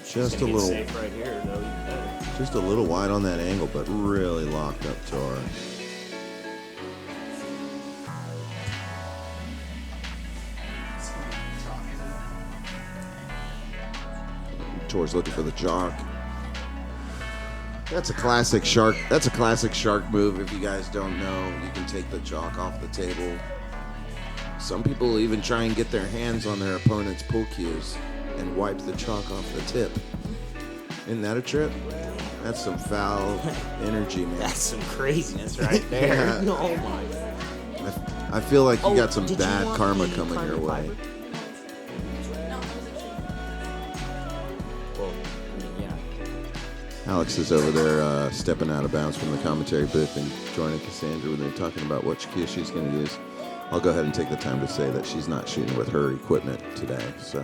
just a Gonna get little. safe right here, though. Even better. Just a little wide on that angle, but really locked up Tor. Tor's looking for the jock. That's a classic shark. That's a classic shark move. If you guys don't know, you can take the jock off the table. Some people even try and get their hands on their opponent's pool cues and wipe the chalk off the tip. Isn't that a trip? That's some foul energy, man. That's some craziness right there. Yeah. Oh my. I feel like you got some did you bad want karma the coming your carbon way. fiber? Well, I mean, yeah. Alex is over there stepping out of bounds from the commentary booth and joining Cassandra when they're talking about what cue she's going to use. I'll go ahead and take the time to say that she's not shooting with her equipment today, so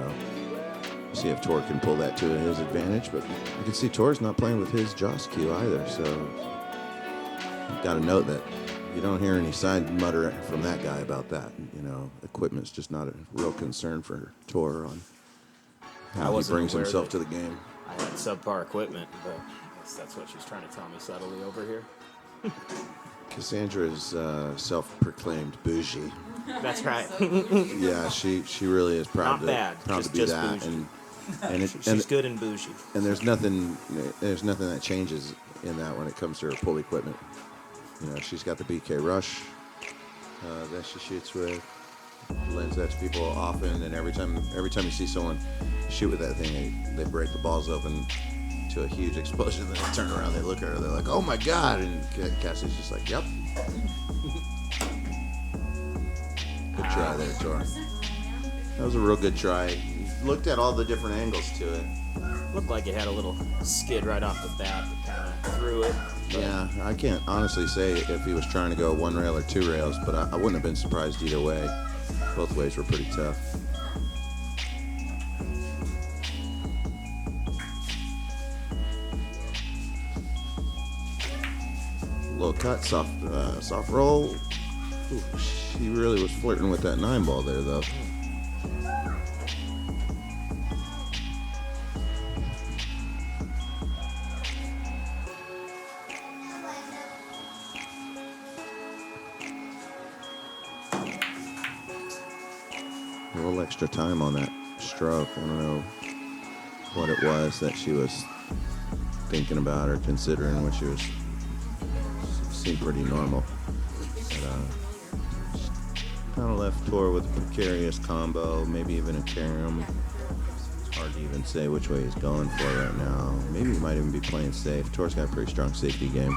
see if Tor can pull that to his advantage. But you can see Tor's not playing with his Joss cue either, so you've got to note that you don't hear any side mutter from that guy about that. You know, equipment's just not a real concern for Tor on how he wasn't brings aware himself that- to the game. I had subpar equipment, but I guess that's what she's trying to tell me subtly over here. Cassandra is self-proclaimed bougie. That's right. Yeah, she really is proud Not bad, proud to be just that, bougie. and She's good and bougie. and there's nothing that changes in that when it comes to her pull equipment. You know, she's got the BK Rush that she shoots with. lends that to people often, and every time you see someone shoot with that thing, they break the balls open to a huge explosion. Then they turn around, they look at her, they're like, "Oh my God!" And Cassie's just like, "Yep." Good try there, Tor. That was a real good try. You looked at all the different angles to it. Looked like it had a little skid right off the bat that kind of threw it. Yeah, I can't honestly say if he was trying to go one rail or two rails, but I wouldn't have been surprised either way. Both ways were pretty tough. Little cut, soft roll. Ooh, she really was flirting with that 9-ball there, though. A little extra time on that stroke. I don't know what it was that she was thinking about or considering when she was seemed pretty normal. But kind of left Tor with a precarious combo, maybe even a carom. It's hard to even say which way he's going for right now. Maybe he might even be playing safe. Tor's got a pretty strong safety game.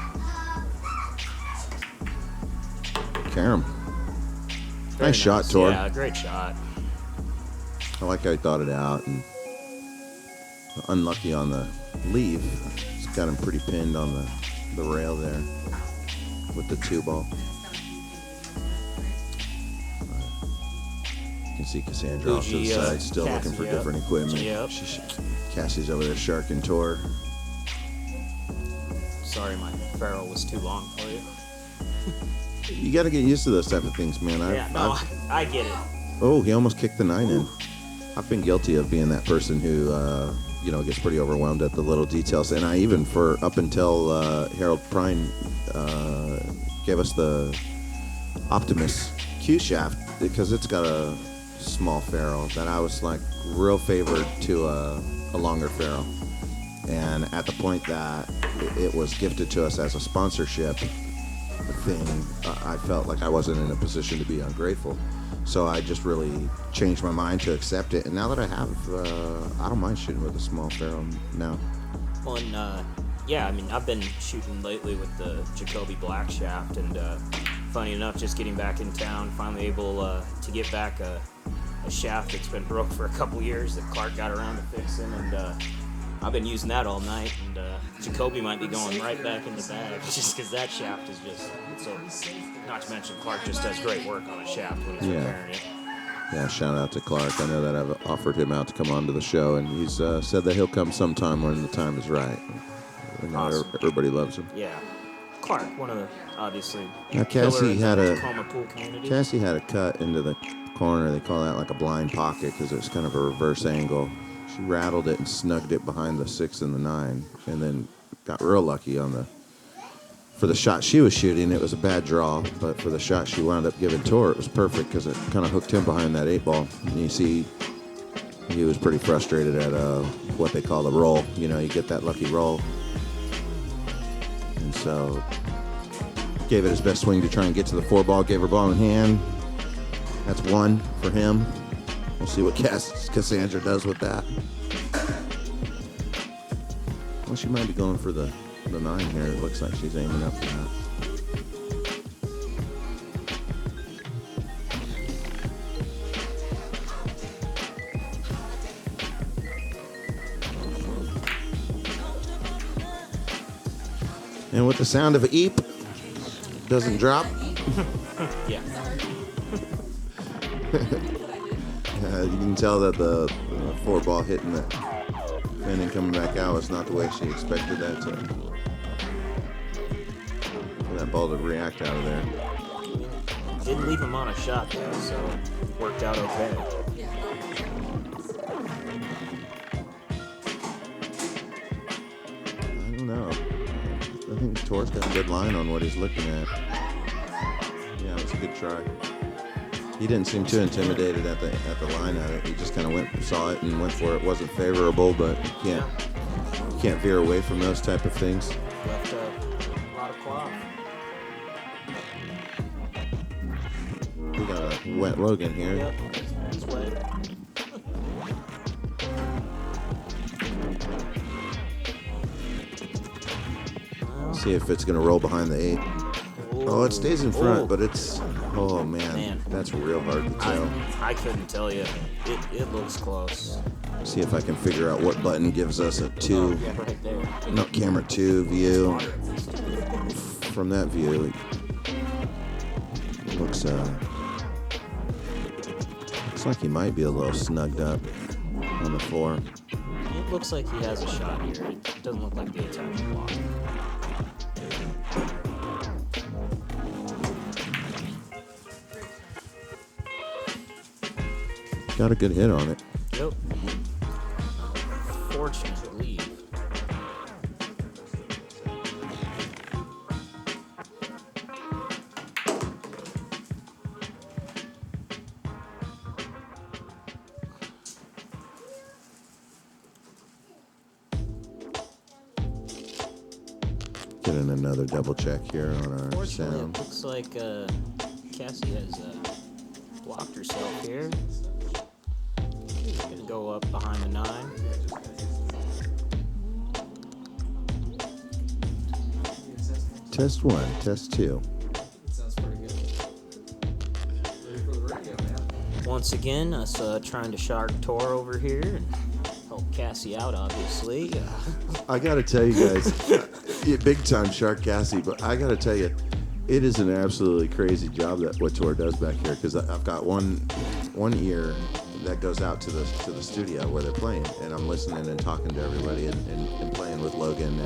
Carom. Nice shot, Tor. Yeah, great shot. I like how he thought it out, and unlucky on the leave. It's got him pretty pinned on the rail there with the 2-ball. You can see Cassandra off to the side, still Cassie, looking for different equipment. Yep. Cassie's over there sharking Tor. Sorry, my barrel was too long for you. You got to get used to those type of things, man. I get it. Oh, he almost kicked the 9 in. I've been guilty of being that person who, gets pretty overwhelmed at the little details. And I even, up until Harold Prine gave us the Optimus Q shaft, because it's got a small ferrule, that I was like real favored to a longer ferrule. And at the point that it was gifted to us as a sponsorship thing, I felt like I wasn't in a position to be ungrateful. So I just really changed my mind to accept it. And now that I have, I don't mind shooting with a small ferrule now. Well, and I've been shooting lately with the Jacoby Black shaft, and funny enough, just getting back in town, finally able to get back a shaft that's been broke for a couple years that Clark got around to fixing, and I've been using that all night, and Jacoby might be going right back in the bag, just because that shaft is just so. Not to mention, Clark just does great work on a shaft when he's repairing it. Yeah, shout out to Clark. I know that I've offered him out to come on to the show, and he's said that he'll come sometime when the time is right. I know Awesome. Everybody loves him. Yeah. Clark, one of the, obviously, Now, Cassie had a Tacoma pool community. Cassie had a cut into the corner. They call that like a blind pocket because it's kind of a reverse angle. She rattled it and snugged it behind the 6 and the 9, and then got real lucky for the shot she was shooting. It was a bad draw, but for the shot she wound up giving Tor, it was perfect because it kind of hooked him behind that 8-ball. And you see, he was pretty frustrated at what they call the roll. You know, you get that lucky roll, and so gave it his best swing to try and get to the 4-ball. Gave her ball in hand. That's 1 for him. We'll see what Cassandra does with that. Well, she might be going for the 9 here. It looks like she's aiming up for that. And with the sound of an eep, doesn't drop. Yeah. You can tell that the 4-ball hitting the pin and coming back out was not the way she expected that to. For that ball to react out of there. Didn't leave him on a shot, though, so it worked out okay. I don't know. I think Tor's got a good line on what he's looking at. Yeah, it was a good try. He didn't seem too intimidated at the line at it. He just kind of saw it and went for it. It wasn't favorable, but you can't veer away from those type of things. Left a lot of cloth. We got Wet Logan here. Yep. It's wet. See if it's going to roll behind the 8. Oh, it stays in front, but it's... Oh, man. That's real hard to tell. I couldn't tell you. It looks close. See if I can figure out what button gives us a 2. Oh, yeah, right there. No, camera 2 view. From that view, it looks like he might be a little snugged up on the floor. It looks like he has a shot here. It doesn't look like the attack block. Got a good hit on it. Yep. Fortunate to leave. Getting another double check here on our Fortunately, sound. it looks like Cassie has blocked herself here. She's gonna go up behind the 9. Test 1, test 2. Sounds pretty good. Ready for the radio, man. Once again, us trying to shark Tor over here and help Cassie out, obviously. I gotta tell you guys, yeah, big time Shark Cassie, but I gotta tell you, it is an absolutely crazy job that what Tor does back here, because I've got one ear that goes out to the studio where they're playing, and I'm listening and talking to everybody and playing with Logan,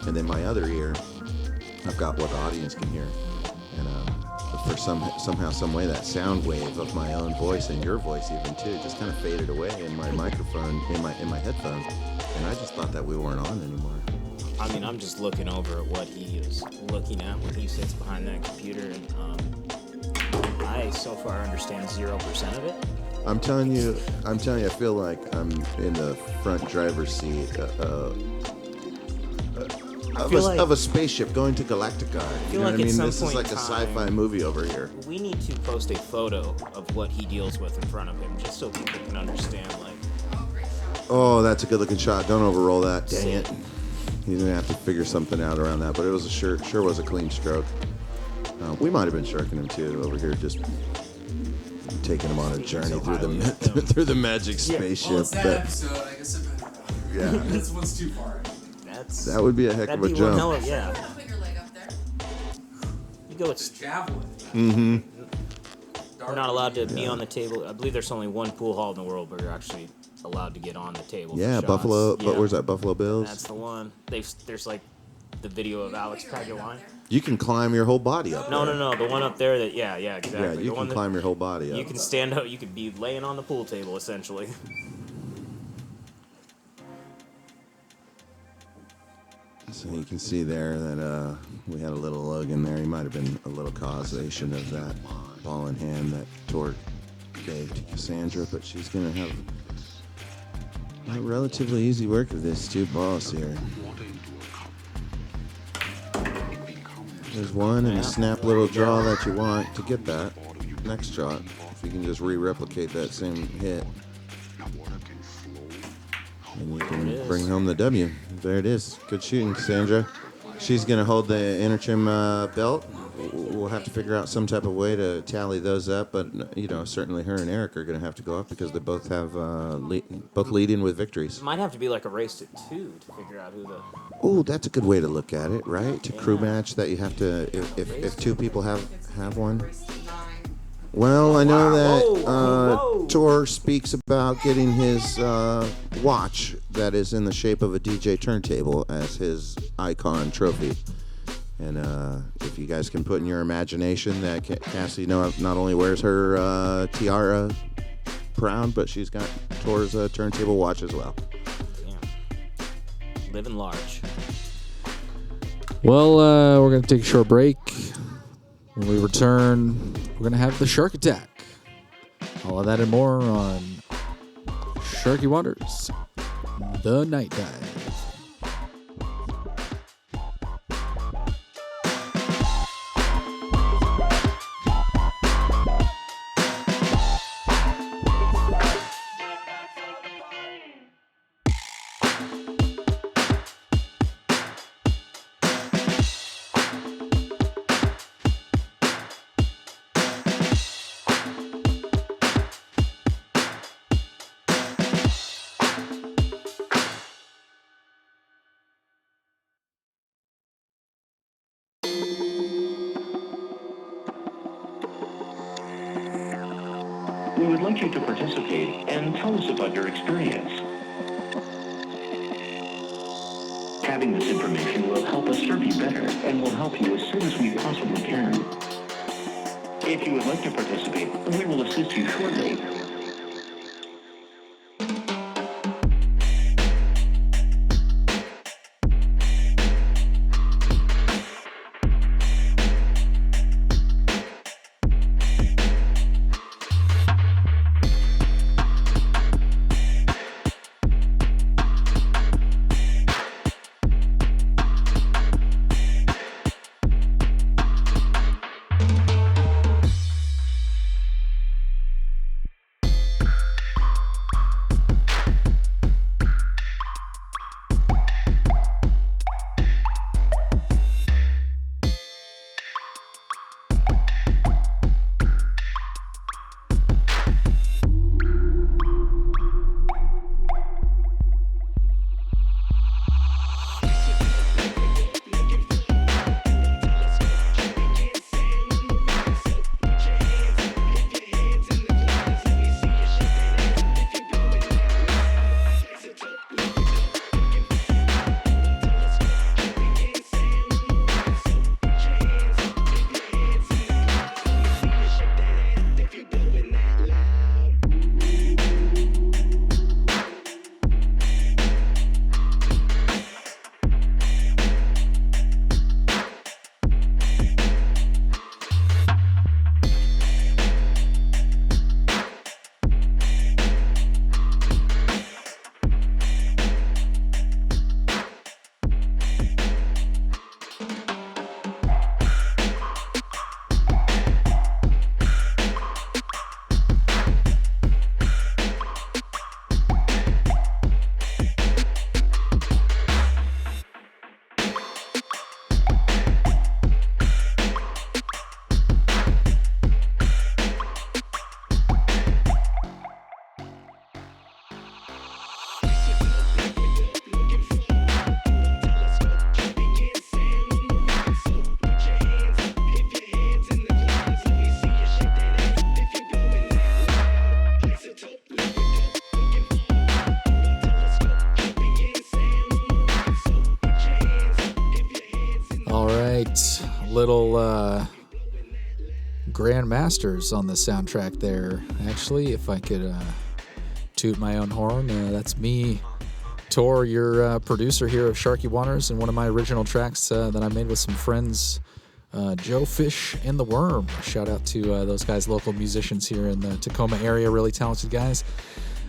and then my other ear, I've got what the audience can hear, and for somehow, some way, that sound wave of my own voice and your voice even too just kind of faded away in my microphone, in my headphones, and I just thought that we weren't on anymore. I mean, I'm just looking over at what he is looking at when he sits behind that computer, and I so far understand 0% of it. I'm telling you, I feel like I'm in the front driver's seat of a spaceship going to Galactica. You know what I mean? This is like a sci-fi movie over here. We need to post a photo of what he deals with in front of him, just so people can understand. Like, oh, that's a good-looking shot. Don't overroll that. Dang it. He's gonna have to figure something out around that. But it was sure was a clean stroke. We might have been sharking him too over here, just taking him on a journey through the magic spaceship. Well, it's that episode. I guess it better. Yeah. This one's too far. That would be a heck of a jump. Yeah. Put your leg up there. You go. It's javelin. Mm-hmm. We're not allowed to be on the table. I believe there's only one pool hall in the world where you're actually allowed to get on the table. Yeah, for Buffalo. shots. But where's that? Buffalo Bills. That's the one. There's like the video of Alex Paguline. You can climb your whole body up. No, there. The one up there. Yeah, exactly. Yeah, you the can climb your whole body up. You can stand up. You could be laying on the pool table essentially. So you can see there that we had a little Logan there. He might have been a little causation of that ball in hand that Tor gave to Cassandra, but she's going to have a relatively easy work of this 2 balls here. There's one and a snap little draw that you want to get that next shot. If you can just replicate that same hit. And you can bring home the W. There it is. Good shooting, Cassandra. She's going to hold the Intertrim belt. We'll have to figure out some type of way to tally those up, but certainly her and Eric are going to have to go up because they both have both leading with victories. Might have to be like a race to 2 to figure out who the. Oh, that's a good way to look at it, right? To crew match that you have to if 2 people have one. Well, I know that Tor speaks about getting his watch that is in the shape of a DJ turntable as his icon trophy. And if you guys can put in your imagination that Cassie not only wears her tiara proud, but she's got Tor's turntable watch as well. Yeah. Living large. Well, we're going to take a short break. When we return, we're going to have the Shark Attack. All of that and more on Sharky Wonders, The Night Dive. We would like you to participate and tell us about your experience. Having this information will help us serve you better and will help you as soon as we possibly can. If you would like to participate, we will assist you shortly. Little Grand Masters on the soundtrack there. Actually, if I could toot my own horn, that's me, Tor, your producer here of Sharky Waters, and one of my original tracks that I made with some friends, Joe Fish and the Worm. Shout out to those guys, local musicians here in the Tacoma area, really talented guys.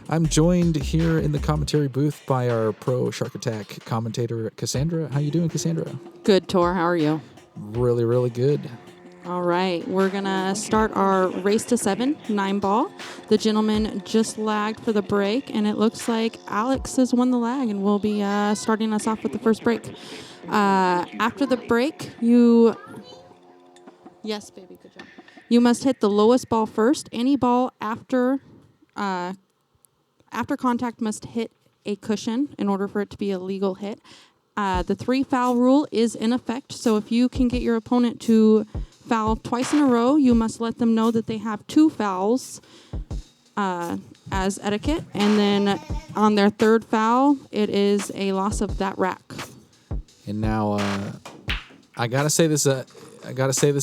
I'm joined here in the commentary booth by our pro Shark Attack commentator, Cassandra. How you doing, Cassandra? Good, Tor. How are you? Really, really good. All right. We're going to start our race to 7, 9-ball. The gentleman just lagged for the break, and it looks like Alex has won the lag, and will be starting us off with the first break. After the break, Yes, baby, good job. You must hit the lowest ball first. Any ball after contact must hit a cushion in order for it to be a legal hit. The 3-foul rule is in effect, so if you can get your opponent to foul twice in a row, you must let them know that they have 2 fouls as etiquette, and then on their 3rd foul, it is a loss of that rack. And now, I gotta say this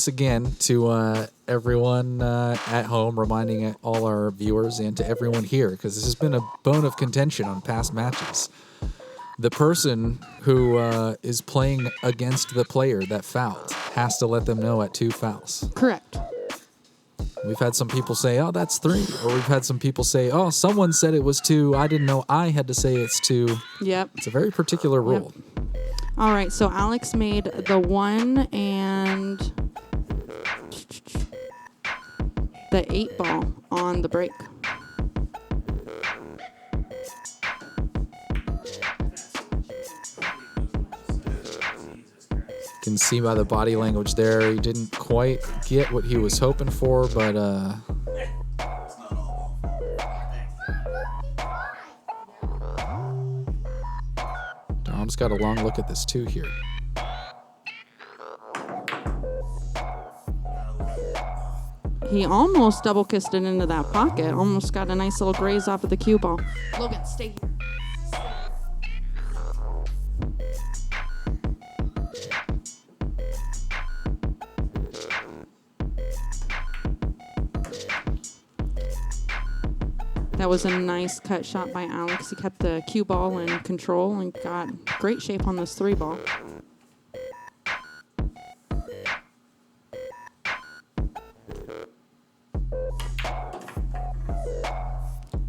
again to everyone at home, reminding all our viewers and to everyone here, because this has been a bone of contention on past matches. The person who is playing against the player that fouled has to let them know at 2 fouls. Correct. We've had some people say, oh, that's 3. Or we've had some people say, oh, someone said it was 2. I didn't know I had to say it's 2. Yep. It's a very particular rule. Yep. All right, so Alex made the 1 and the 8-ball on the break. Can see by the body language there, he didn't quite get what he was hoping for, but Dom's got a long look at this too here. He almost double kissed it into that pocket. Almost got a nice little graze off of the cue ball. Logan, stay here. That was a nice cut shot by Alex. He kept the cue ball in control and got great shape on this 3-ball.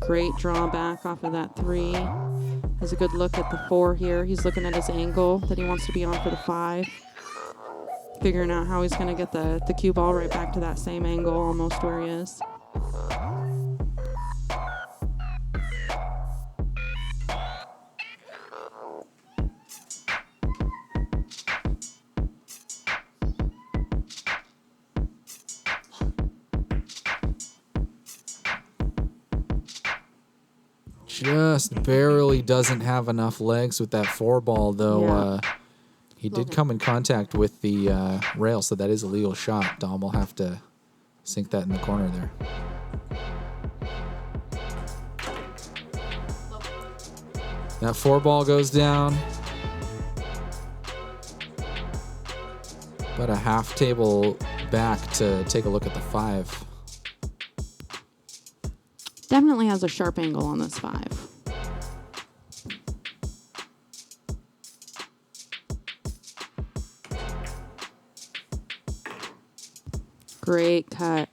Great drawback off of that 3. Has a good look at the 4 here. He's looking at his angle that he wants to be on for the 5. Figuring out how he's going to get the cue ball right back to that same angle, almost where he is. Just barely doesn't have enough legs with that 4-ball, though. Yeah. He did come in contact with the rail, so that is a legal shot. Dom will have to sink that in the corner there. That 4-ball goes down. About a half table back to take a look at the 5. Definitely has a sharp angle on this 5. Great cut.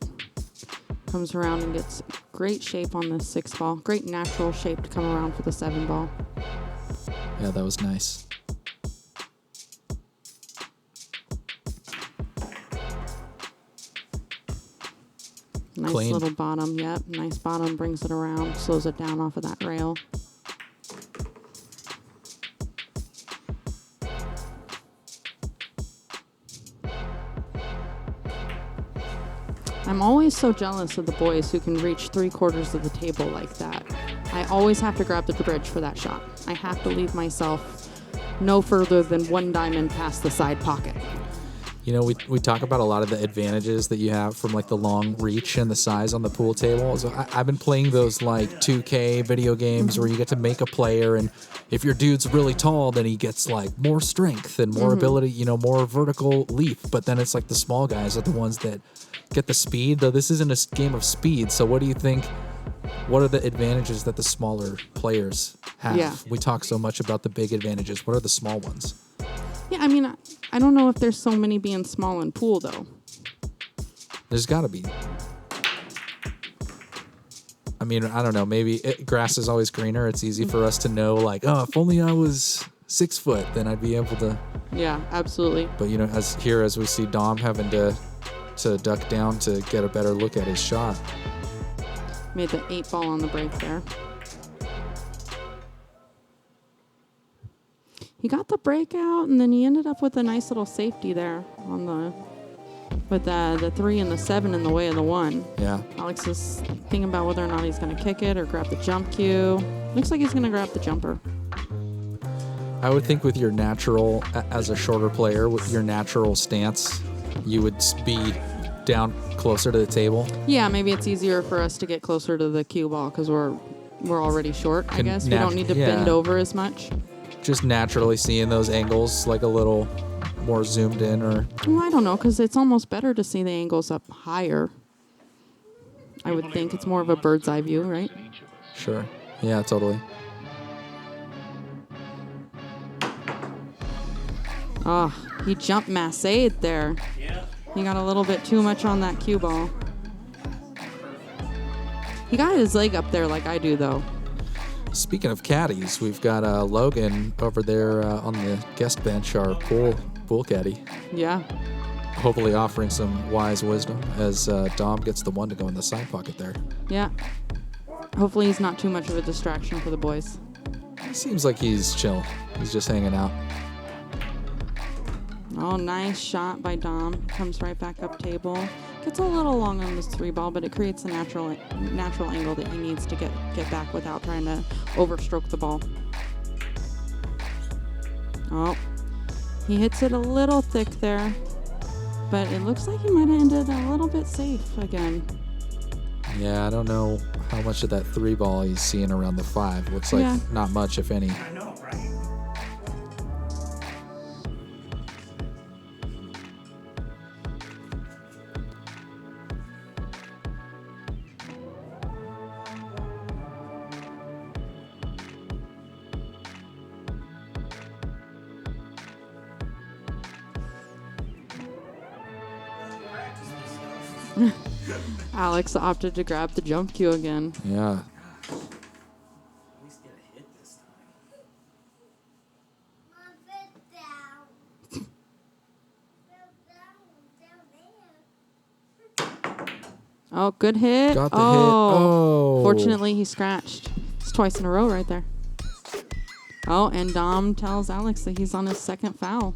Comes around and gets great shape on this 6-ball. Great natural shape to come around for the 7-ball. Yeah, that was nice. Nice Clean. little bottom, yep. Nice bottom, brings it around, slows it down off of that rail. I'm always so jealous of the boys who can reach 3/4 of the table like that. I always have to grab the bridge for that shot. I have to leave myself no further than 1 diamond past the side pocket. You know, we talk about a lot of the advantages that you have from like the long reach and the size on the pool table. So I've been playing those like 2K video games where you get to make a player, and if your dude's really tall, then he gets like more strength and more ability, you know, more vertical leap. But then it's like the small guys are the ones that get the speed, though this isn't a game of speed. So what do you think? What are the advantages that the smaller players have? Yeah. We talk so much about the big advantages. What are the small ones? Yeah, I mean, I don't know if there's so many being small in pool, though. There's got to be. I mean, I don't know. Maybe grass is always greener. It's easy for us to know, like, oh, if only I was 6 foot, then I'd be able to. Yeah, absolutely. But, you know, as we see Dom having to duck down to get a better look at his shot. Made the 8-ball on the break there. He got the breakout, and then he ended up with a nice little safety there on with the 3 and the 7 in the way of the 1. Yeah. Alex is thinking about whether or not he's going to kick it or grab the jump cue. Looks like he's going to grab the jumper. I would think with your natural, as a shorter player, with your natural stance, you would be down closer to the table. Yeah, maybe it's easier for us to get closer to the cue ball because we're already short, I guess. We don't need to bend over as much. Just naturally seeing those angles like a little more zoomed in, or Well, I don't know, because it's almost better to see the angles up higher. I would think it's more of a bird's eye view, right? Sure. Yeah, totally. Oh, he jumped massade there. He got a little bit too much on that cue ball. He got his leg up there like I do, though. Speaking of caddies, we've got Logan over there on the guest bench, our pool caddy. Yeah. Hopefully offering some wise wisdom as Dom gets the 1 to go in the side pocket there. Yeah. Hopefully he's not too much of a distraction for the boys. He seems like he's chill. He's just hanging out. Oh, nice shot by Dom. Comes right back up table. Gets a little long on this 3-ball, but it creates a natural angle that he needs to get back without trying to overstroke the ball. Oh, he hits it a little thick there. but it looks like he might have ended a little bit safe again. Yeah, I don't know how much of that 3 ball he's seeing around the 5. Looks like not much, if any. I know, right? Alex opted to grab the jump cue again. Yeah. Oh, good hit. Got the hit. Oh. Fortunately, he scratched. It's twice in a row right there. Oh, and Dom tells Alex that he's on his second foul.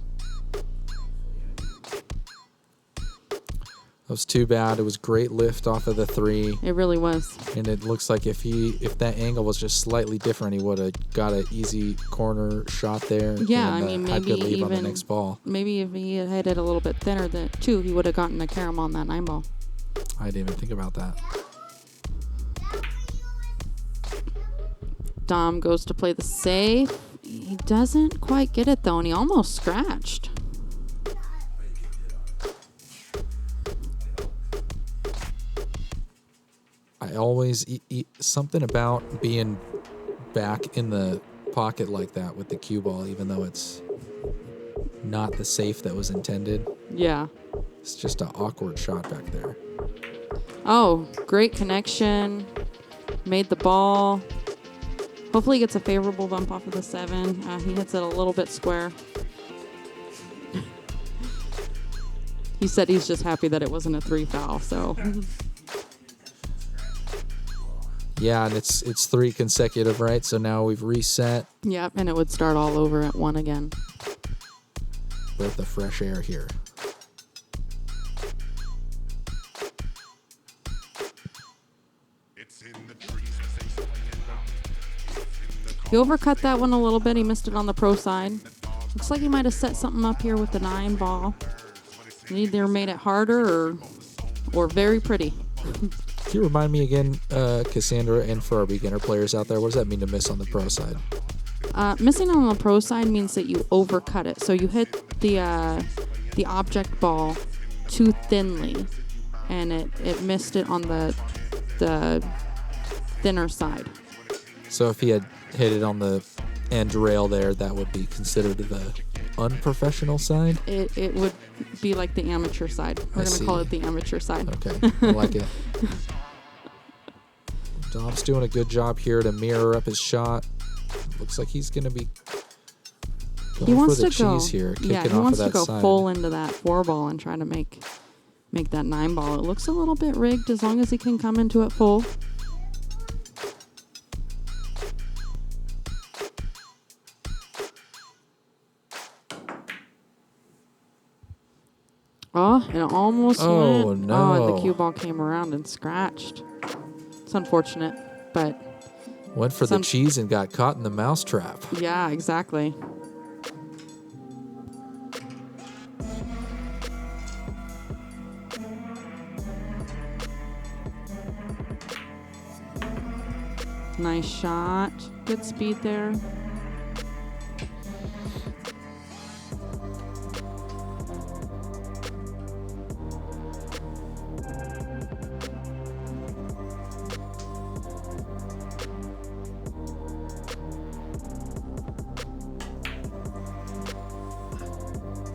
That was too bad. It was great lift off of the 3. It really was. And it looks like if that angle was just slightly different, he would have got an easy corner shot there. Yeah, and, I mean, had maybe to leave even on the next ball. Maybe if he had hit it a little bit thinner than 2, he would have gotten a carom on that 9 ball. I didn't even think about that. Dom goes to play the safe. He doesn't quite get it though, and he almost scratched. I always something about being back in the pocket like that with the cue ball, even though it's not the safe that was intended. Yeah. It's just an awkward shot back there. Oh, great connection. Made the ball. Hopefully he gets a favorable bump off of the 7. He hits it a little bit square. He said he's just happy that it wasn't a 3 foul, so. Yeah, and it's 3 consecutive, right? So now we've reset. Yep, and it would start all over at 1 again. Breath of fresh air here. He overcut that one a little bit. He missed it on the pro side. Looks like he might have set something up here with the 9 ball. He either made it harder or very pretty. Can you remind me again, Cassandra, and for our beginner players out there, what does that mean to miss on the pro side? Missing on the pro side means that you overcut it. So you hit the object ball too thinly, and it missed it on the thinner side. So if he had hit it on the end rail there, that would be considered the unprofessional side? It would be like the amateur side. We're going to call it the amateur side. Okay, I like it. Dom's doing a good job here to mirror up his shot. Looks like he's going to be going for the cheese here, kicking he off wants of that to go side. full into that 4 ball and try to make that 9 ball. It looks a little bit rigged as long as he can come into it full. Oh, it almost went. No. Oh, the cue ball came around and scratched. It's unfortunate, but... Went for the cheese and got caught in the mousetrap. Yeah, exactly. Nice shot. Good speed there.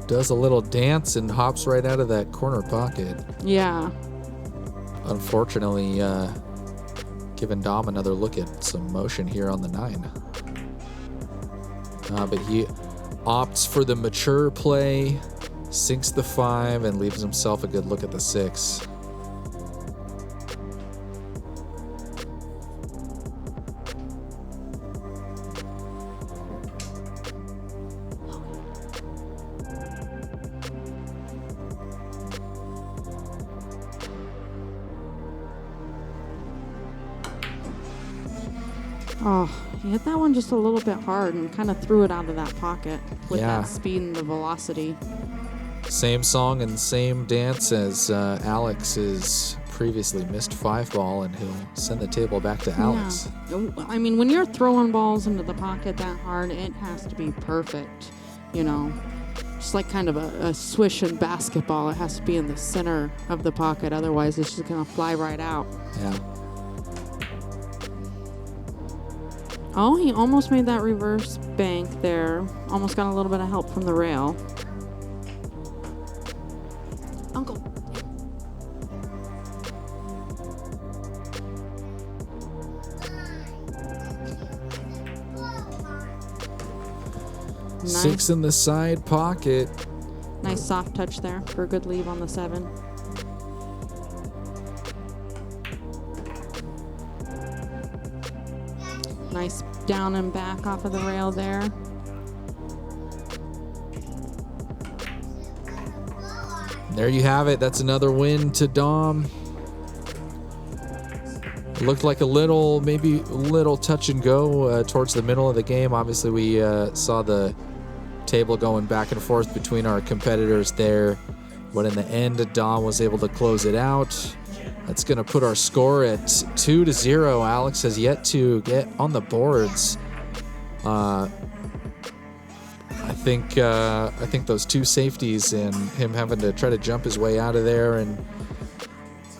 Does a little dance and hops right out of that corner pocket. Yeah. Unfortunately, giving Dom another look at some motion here on the 9. But he opts for the mature play, sinks the 5, and leaves himself a good look at the 6. Oh, he hit that one just a little bit hard and kind of threw it out of that pocket with that speed and the velocity. Same song and same dance as Alex's previously missed 5-ball, and he'll send the table back to Alex. Yeah. I mean, when you're throwing balls into the pocket that hard, it has to be perfect, you know. Just like kind of a swish in basketball. It has to be in the center of the pocket. Otherwise, it's just going to fly right out. Yeah. Oh, he almost made that reverse bank there. Almost got a little bit of help from the rail. Uncle. Nice. 6 in the side pocket. Nice soft touch there for a good leave on the 7. Nice down and back off of the rail there. There you have it. That's another win to Dom. It looked like maybe a little touch and go towards the middle of the game. Obviously, we saw the table going back and forth between our competitors there. But in the end, Dom was able to close it out. That's going to put our score at 2-0. Alex has yet to get on the boards. I think those 2 safeties and him having to try to jump his way out of there, and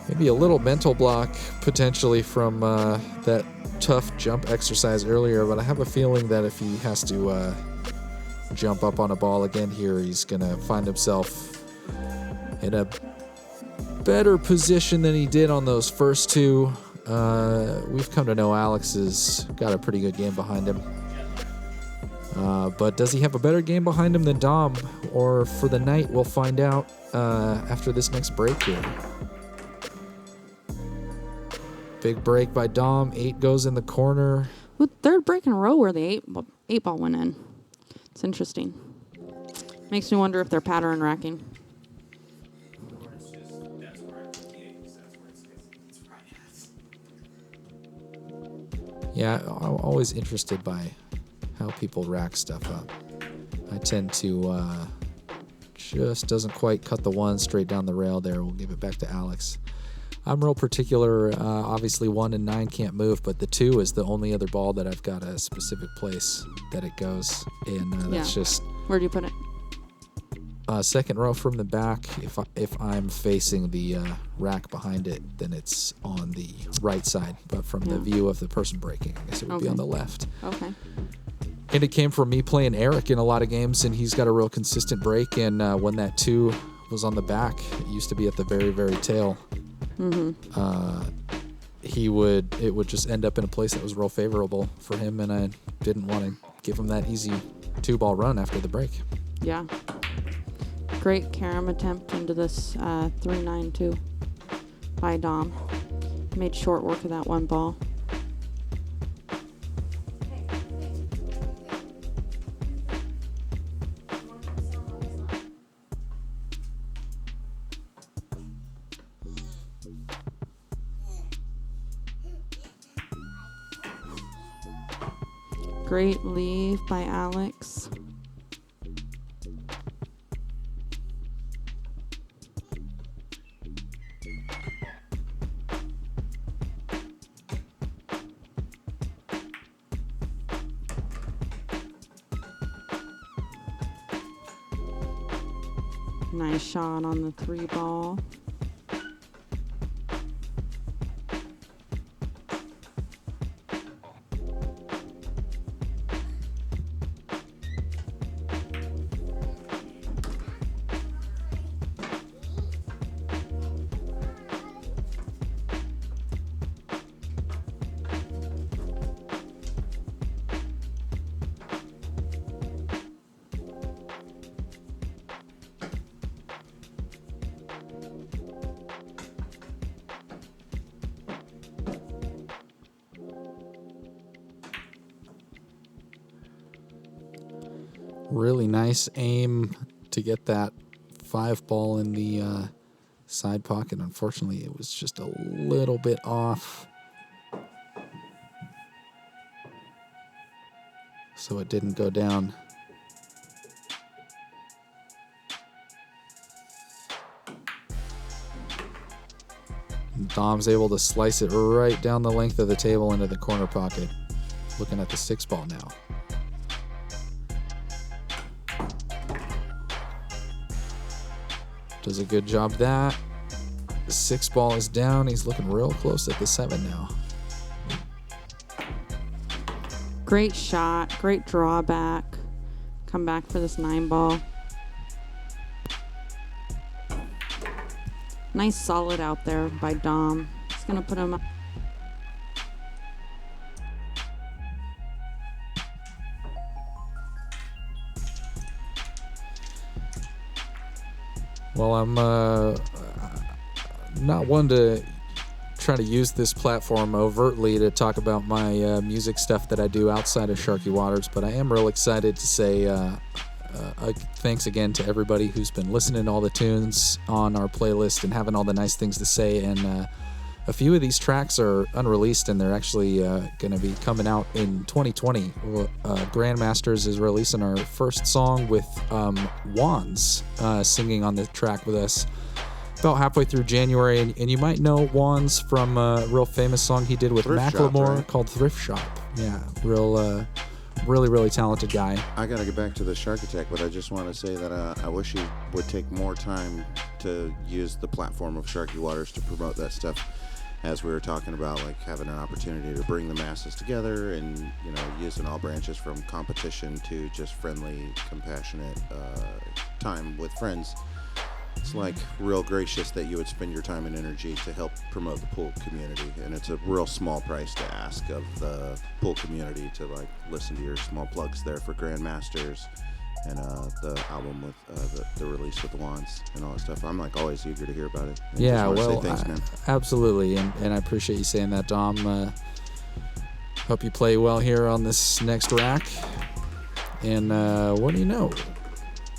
maybe a little mental block potentially from that tough jump exercise earlier. But I have a feeling that if he has to jump up on a ball again here, he's going to find himself in a better position than he did on those first 2. We've come to know Alex has got a pretty good game behind him. But does he have a better game behind him than Dom? Or for the night, we'll find out after this next break here. Big break by Dom. 8 goes in the corner. Third break in a row where the 8 ball went in. It's interesting. Makes me wonder if they're pattern racking. Yeah, I'm always interested by how people rack stuff up. I tend to just doesn't quite cut the 1 straight down the rail there. We'll give it back to Alex. I'm real particular. Obviously, 1 and 9 can't move, but the 2 is the only other ball that I've got a specific place that it goes in. That's just. Where do you put it? Second row from the back. If I'm facing the rack behind it, then it's on the right side. But from the view of the person breaking, I guess it would be on the left. Okay. And it came from me playing Eric in a lot of games, and he's got a real consistent break. And when that 2 was on the back, it used to be at the very, very tail. Mm-hmm. It would just end up in a place that was real favorable for him, and I didn't want to give him that easy 2-ball run after the break. Yeah. Great carom attempt into this 3-9-2 by Dom. Made short work of that 1 ball. Great leave by Alex. Nice shot on the 3 ball. Really nice aim to get that 5 ball in the side pocket. Unfortunately, it was just a little bit off, so it didn't go down. Dom's able to slice it right down the length of the table into the corner pocket. Looking at the 6-ball now. Does a good job that. The 6-ball is down. He's looking real close at the 7 now. Great shot. Great drawback. Come back for this 9-ball. Nice solid out there by Dom. He's going to put him up. Well, I'm not one to try to use this platform overtly to talk about my music stuff that I do outside of Sharky Waters, but I am real excited to say thanks again to everybody who's been listening to all the tunes on our playlist and having all the nice things to say. And a few of these tracks are unreleased, and they're actually going to be coming out in 2020. Grandmasters is releasing our first song with Wands singing on the track with us about halfway through January. And you might know Wands from a real famous song he did with Thrift Macklemore Shop, right? called Thrift Shop. Yeah, really talented guy. I got to get back to the Shark Attack, but I just want to say that I wish he would take more time to use the platform of Sharky Waters to promote that stuff, as we were talking about, like having an opportunity to bring the masses together and, you know, using all branches from competition to just friendly, compassionate time with friends. It's like real gracious that you would spend your time and energy to help promote the pool community, and it's a real small price to ask of the pool community to like listen to your small plugs there for Grandmasters and the album with the release with the Wands and all that stuff. I'm like always eager to hear about it. And Yeah, just wanna well, say thanks, man. Absolutely, and I appreciate you saying that, Dom. Hope you play well here on this next rack. And what do you know?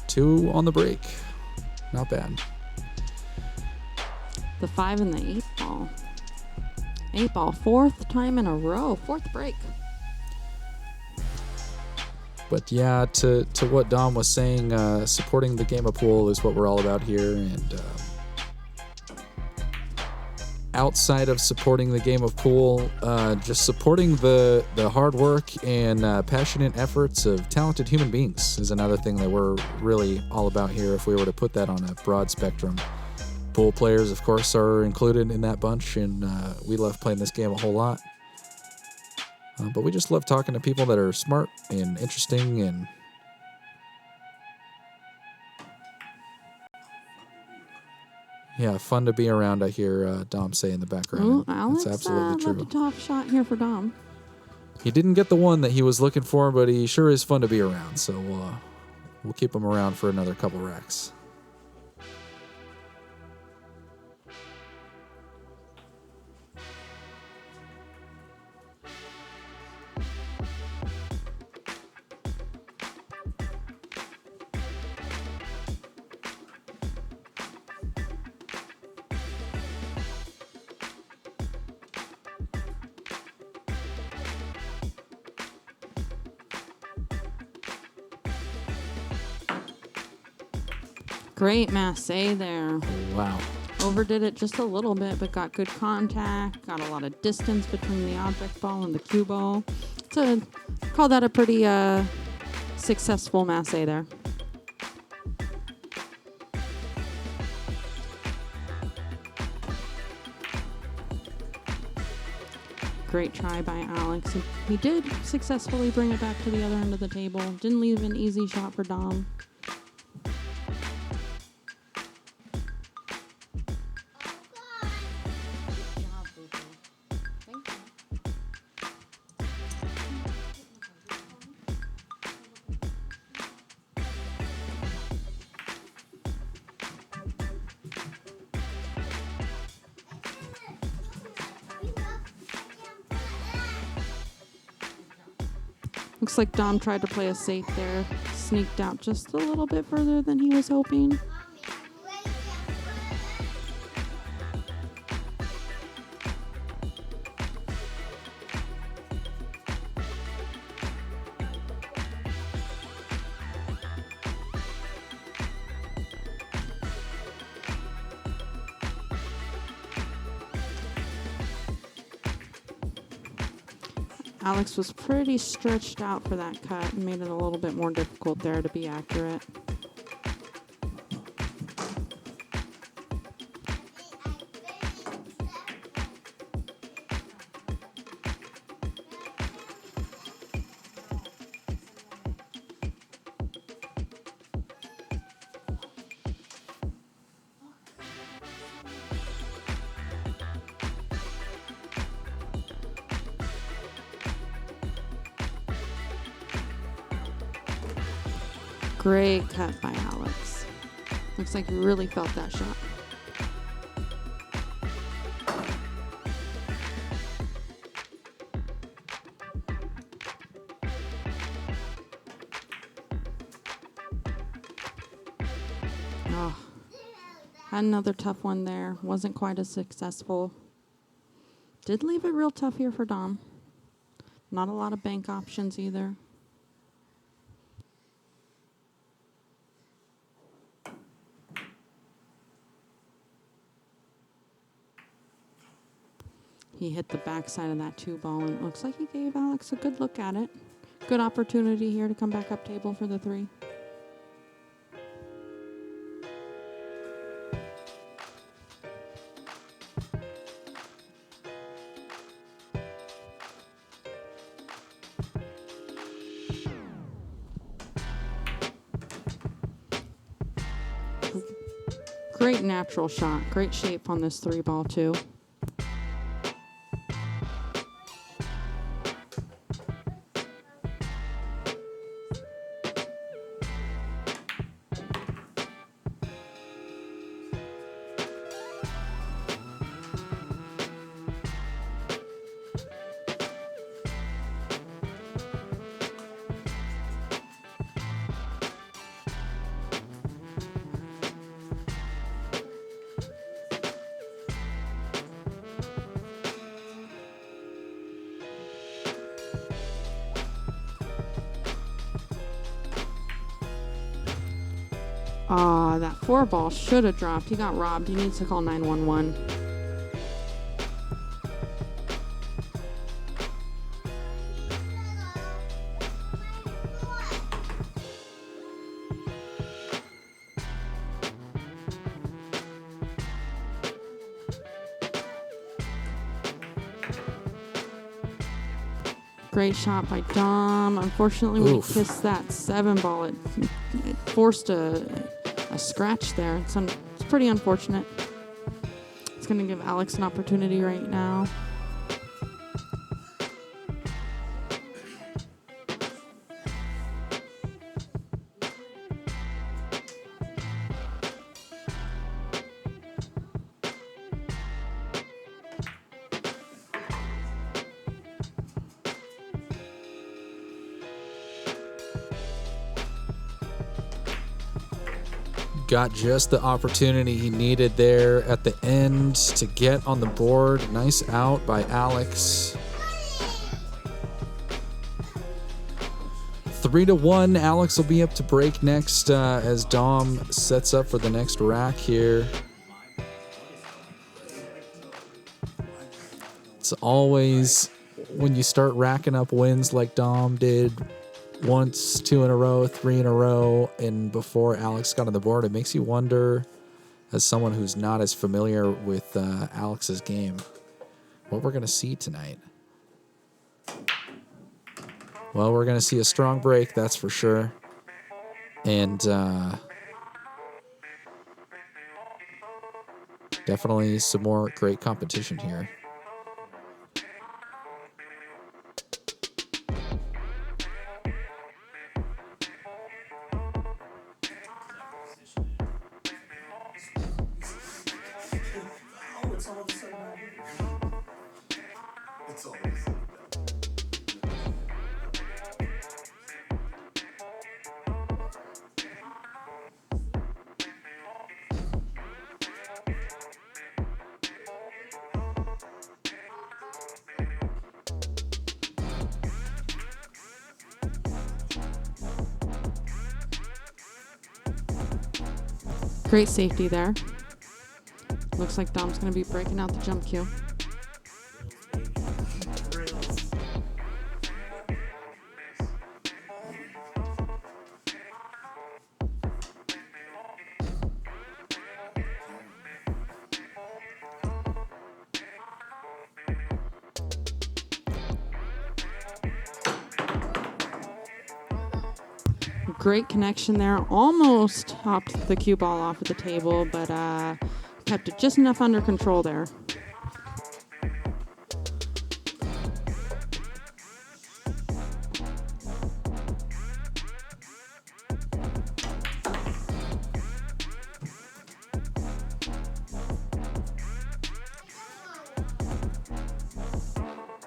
2 on the break. Not bad. The 5 and the 8-ball. 8-ball, 4th time in a row. 4th break. But yeah, to what Dom was saying, supporting the game of pool is what we're all about here. And outside of supporting the game of pool, just supporting the hard work and passionate efforts of talented human beings is another thing that we're really all about here, if we were to put that on a broad spectrum. Pool players, of course, are included in that bunch, and we love playing this game a whole lot. But we just love talking to people that are smart and interesting and yeah, fun to be around, I hear Dom say in the background. Ooh, Alex, That's absolutely true. left a tough shot here for Dom. He didn't get the one that he was looking for, but he sure is fun to be around, so we'll keep him around for another couple racks. Great masse there. Wow. Overdid it just a little bit, but got good contact. Got a lot of distance between the object ball and the cue ball. Call that a pretty successful masse there. Great try by Alex. He did successfully bring it back to the other end of the table. Didn't leave an easy shot for Dom. Looks like Dom tried to play a safe there. Sneaked out just a little bit further than he was hoping. Alex was pretty stretched out for that cut and made it a little bit more difficult there to be accurate. Great cut by Alex. Looks like he really felt that shot. Oh, had another tough one there. Wasn't quite as successful. Did leave it real tough here for Dom. Not a lot of bank options either. He hit the backside of that 2-ball, and it looks like he gave Alex a good look at it. Good opportunity here to come back up table for the 3. Great natural shot. Great shape on this 3-ball too. That 4-ball should have dropped. He got robbed. He needs to call 911. Great shot by Dom. Unfortunately, when he kissed that 7-ball, it forced a scratch there. It's pretty unfortunate. It's going to give Alex an opportunity right now. Got just the opportunity he needed there at the end to get on the board. Nice out by Alex. 3-1. Alex will be up to break next as Dom sets up for the next rack here. It's always when you start racking up wins like Dom did once, 2 in a row, 3 in a row, and before Alex got on the board, it makes you wonder, as someone who's not as familiar with Alex's game, what we're going to see tonight. Well, we're going to see a strong break, that's for sure. And definitely some more great competition here. Great safety there. Looks like Dom's going to be breaking out the jump cue. Great connection there. Almost topped the cue ball off of the table, but kept it just enough under control there.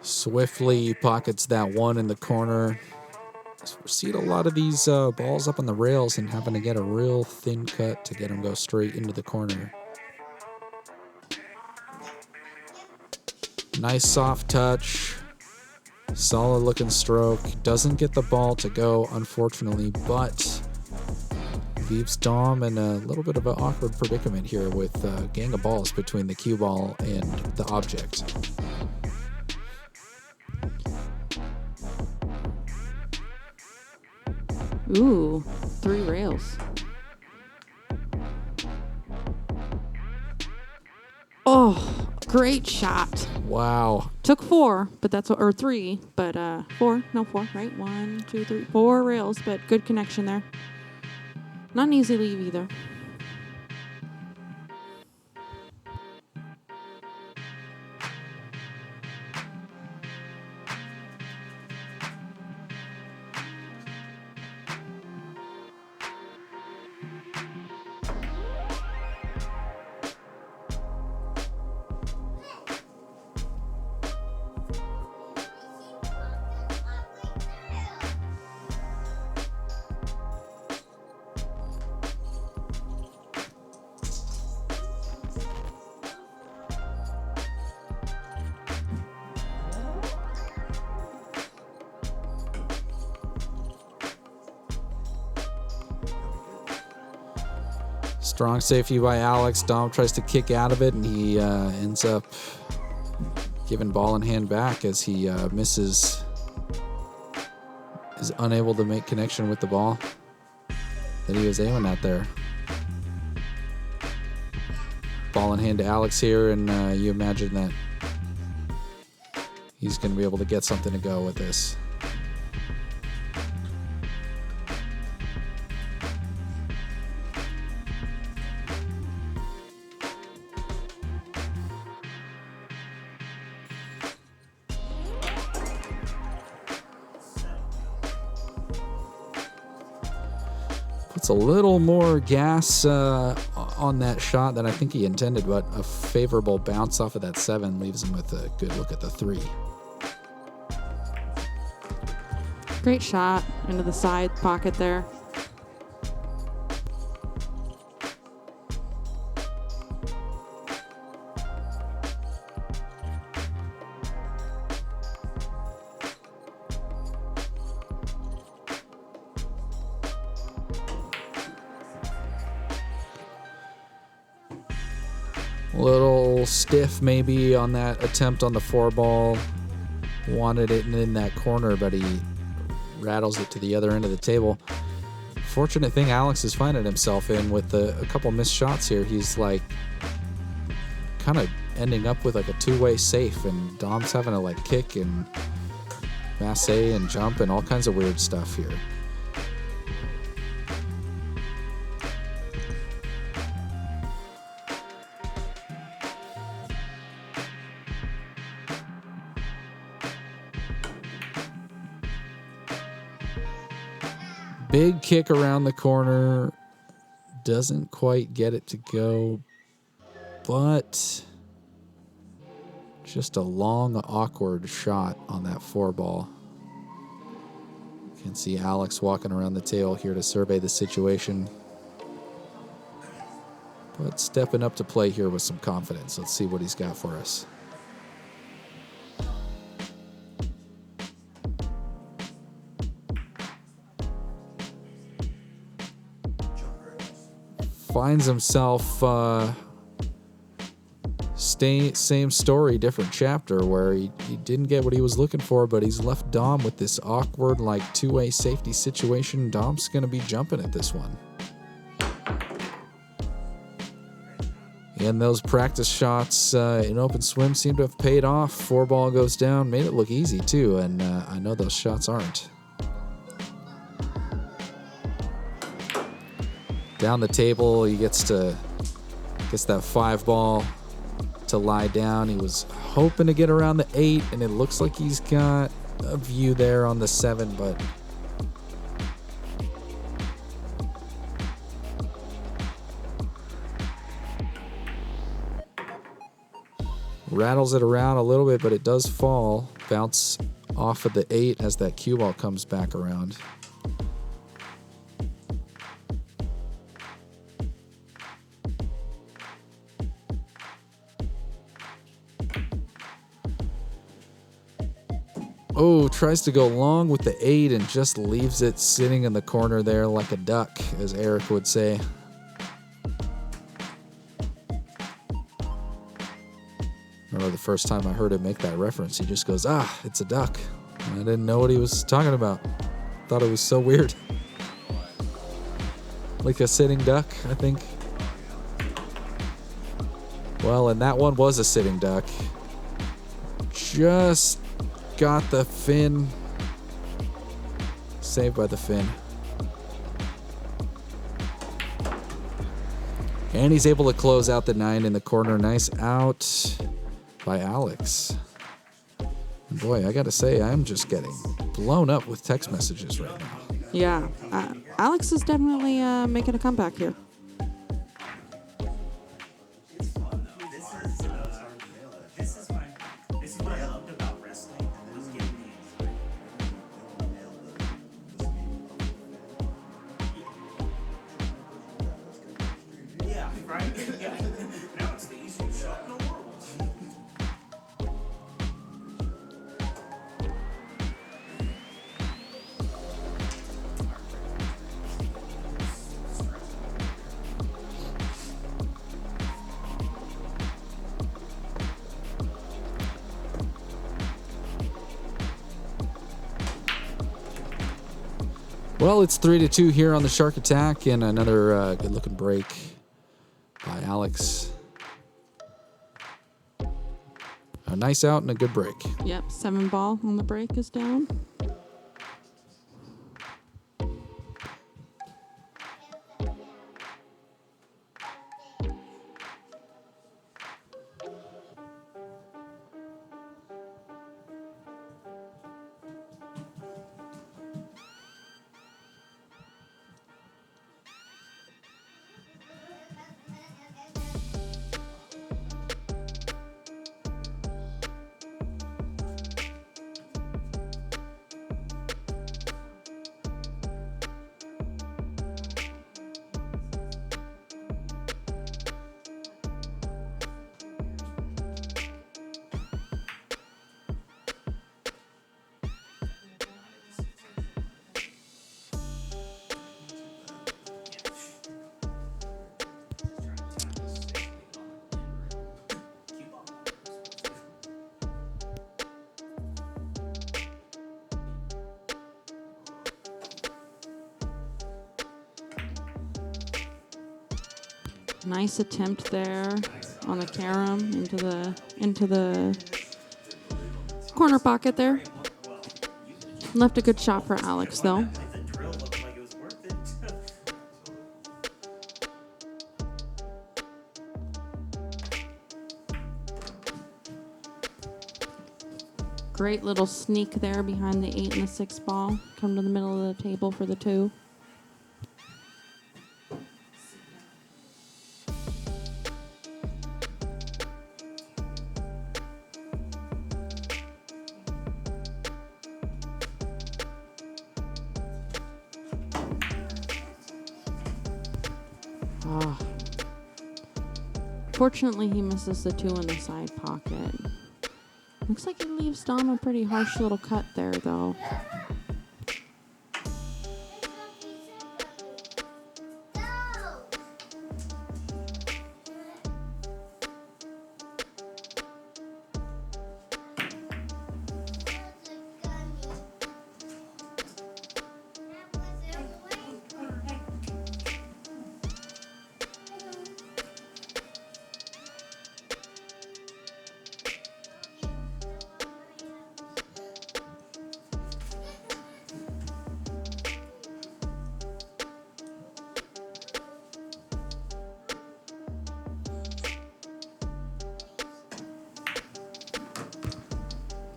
Swiftly pockets that one in the corner. We're seeing a lot of these balls up on the rails and having to get a real thin cut to get them go straight into the corner. Nice soft touch. Solid looking stroke. Doesn't get the ball to go, unfortunately, but leaves Dom in a little bit of an awkward predicament here with a gang of balls between the cue ball and the object. Ooh, 3 rails. Oh, great shot. Wow. Took 4, but that's or 3, but 4, right? 1, 2, 3, 4 rails, but good connection there. Not an easy leave either. Strong safety by Alex. Dom tries to kick out of it, and he ends up giving ball in hand back as he misses, is unable to make connection with the ball that he was aiming at there. Ball in hand to Alex here, and you imagine that he's going to be able to get something to go with this. Puts a little more gas on that shot than I think he intended, but a favorable bounce off of that 7 leaves him with a good look at the 3. Great shot into the side pocket there. Little stiff maybe on that attempt on the 4 ball. Wanted it in that corner, but he rattles it to the other end of the table. Fortunate thing Alex is finding himself in with a couple missed shots here. He's like kind of ending up with like a 2-way safe, and Dom's having to like kick and masse and jump and all kinds of weird stuff here. Big kick around the corner. Doesn't quite get it to go, but just a long, awkward shot on that 4 ball. You can see Alex walking around the table here to survey the situation, but stepping up to play here with some confidence. Let's see what he's got for us. Finds himself same story, different chapter, where he didn't get what he was looking for, but he's left Dom with this awkward like 2-way safety situation. Dom's gonna be jumping at this one. And those practice shots in open swim seem to have paid off. 4 ball goes down, made it look easy too, and I know those shots aren't. Down the table, he gets that 5 ball to lie down. He was hoping to get around the 8, and it looks like he's got a view there on the 7, but rattles it around a little bit, but it does fall. Bounce off of the 8 as that cue ball comes back around. Oh, tries to go long with the 8 and just leaves it sitting in the corner there like a duck, as Eric would say. I remember the first time I heard him make that reference, he just goes, it's a duck. And I didn't know what he was talking about. Thought it was so weird. Like a sitting duck, I think. Well, and that one was a sitting duck. Just got the fin. Saved by the fin. And he's able to close out the 9 in the corner. Nice out by Alex. And boy, I gotta say, I'm just getting blown up with text messages right now. Yeah, Alex is definitely making a comeback here. Well, it's 3-2 here on the Shark Attack, and another good-looking break by Alex. A nice out and a good break. Yep, 7 ball on the break is down. Nice attempt there on the carom into the corner pocket there. Left a good shot for Alex though. Great little sneak there behind the 8 and the 6 ball. Come to the middle of the table for the 2. Fortunately, he misses the 2 in the side pocket. Looks like he leaves Dom a pretty harsh little cut there, though.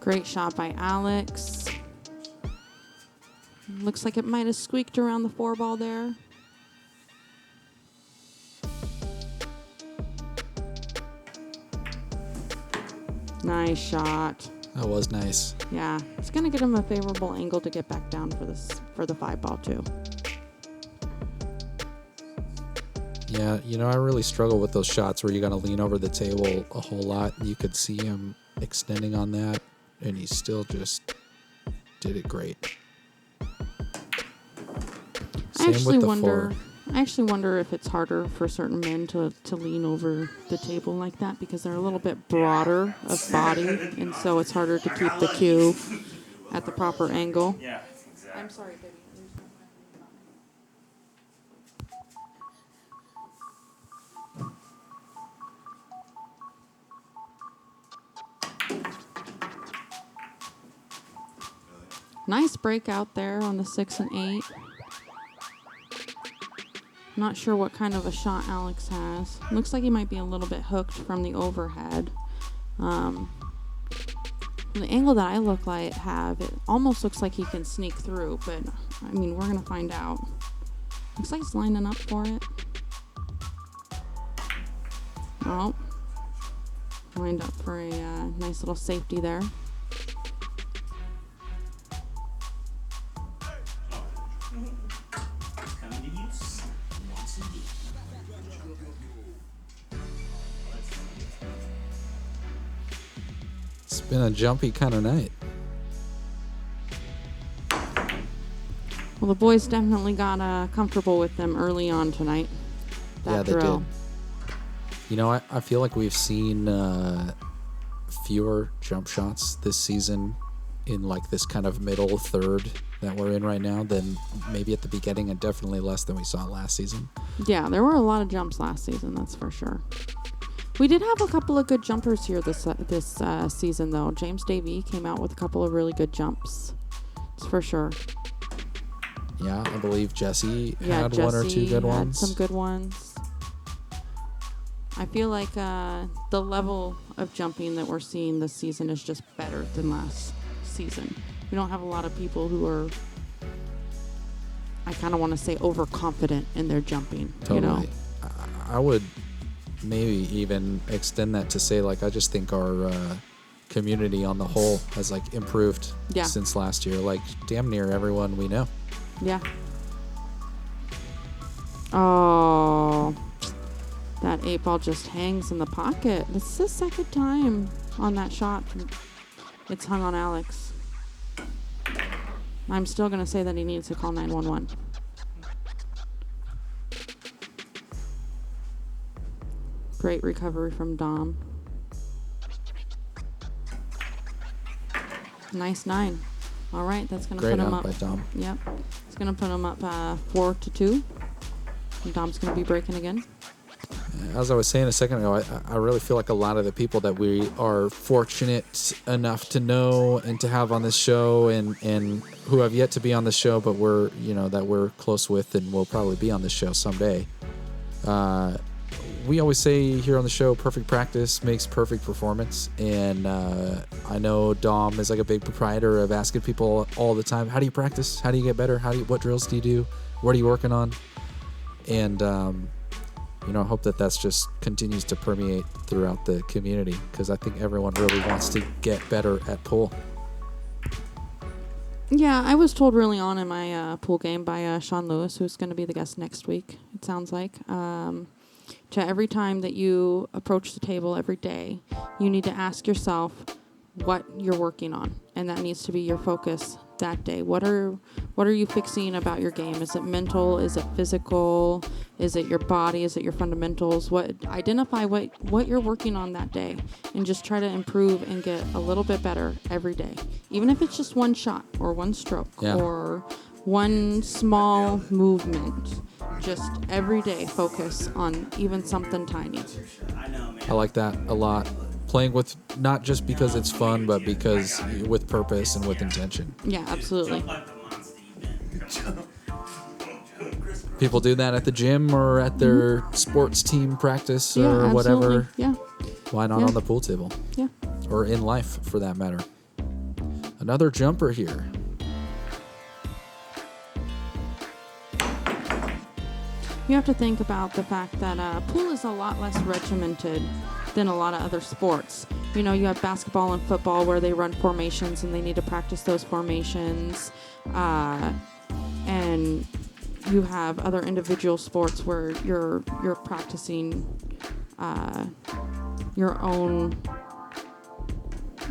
Great shot by Alex. Looks like it might have squeaked around the 4-ball there. Nice shot. That was nice. Yeah, it's gonna get him a favorable angle to get back down for the 5-ball too. Yeah, I really struggle with those shots where you got to lean over the table a whole lot. You could see him extending on that, and he still just did it great. I actually wonder if it's harder for certain men to lean over the table like that because they're a little bit broader of body, and so it's harder to keep the cue at the proper angle. Yeah, exactly. I'm sorry, baby. Nice break out there on the 6 and 8. Not sure what kind of a shot Alex has. Looks like he might be a little bit hooked from the overhead. From the angle that I it almost looks like he can sneak through, but I mean, we're gonna find out. Looks like he's lining up for it. Oh, lined up for a nice little safety there. It's been a jumpy kind of night. Well, the boys definitely got comfortable with them early on tonight. Yeah, they drill. did. I feel like we've seen fewer jump shots this season in like this kind of middle third that we're in right now than maybe at the beginning, and definitely less than we saw last season. Yeah, there were a lot of jumps last season, that's for sure. We did have a couple of good jumpers here this season, though. James Davey came out with a couple of really good jumps. It's for sure. Yeah, I believe Jesse had one or two good ones. Some good ones. I feel like the level of jumping that we're seeing this season is just better than last season. We don't have a lot of people who are, I kind of want to say, overconfident in their jumping. Totally. I would maybe even extend that to say, like, I just think our community on the whole has like improved since last year. Like, damn near everyone we know. Yeah. Oh, that 8-ball just hangs in the pocket. This is the second time on that shot it's hung on Alex. I'm still going to say that he needs to call 911. Great recovery from Dom. Nice 9. All right, that's going to put him up. Great by Dom. Yep. It's going to put him up 4-2. And Dom's going to be breaking again. As I was saying a second ago, I really feel like a lot of the people that we are fortunate enough to know and to have on this show and who have yet to be on the show, but that we're close with and will probably be on the show someday. We always say here on the show, perfect practice makes perfect performance. And I know Dom is like a big proprietor of asking people all the time, how do you practice? How do you get better? What drills do you do? What are you working on? And, I hope that's just continues to permeate throughout the community, because I think everyone really wants to get better at pool. Yeah, I was told really on in my pool game by Sean Lewis, who's going to be the guest next week, it sounds like, to every time that you approach the table every day, you need to ask yourself what you're working on, and that needs to be your focus that day. What are you fixing about your game? Is it mental? Is it physical? Is it your body? Is it your fundamentals? Identify what you're working on that day, and just try to improve and get a little bit better every day, even if it's just one shot or one stroke or one small movement. Just every day focus on even something tiny. I like that a lot. Playing with, not just because it's fun, but because with purpose and with intention. Yeah, absolutely. People do that at the gym or at their sports team practice or whatever. Yeah. Why not on the pool table? Yeah. Or in life, for that matter. Another jumper here. You have to think about the fact that pool is a lot less regimented than a lot of other sports. You know, you have basketball and football where they run formations and they need to practice those formations. And you have other individual sports where you're practicing your own,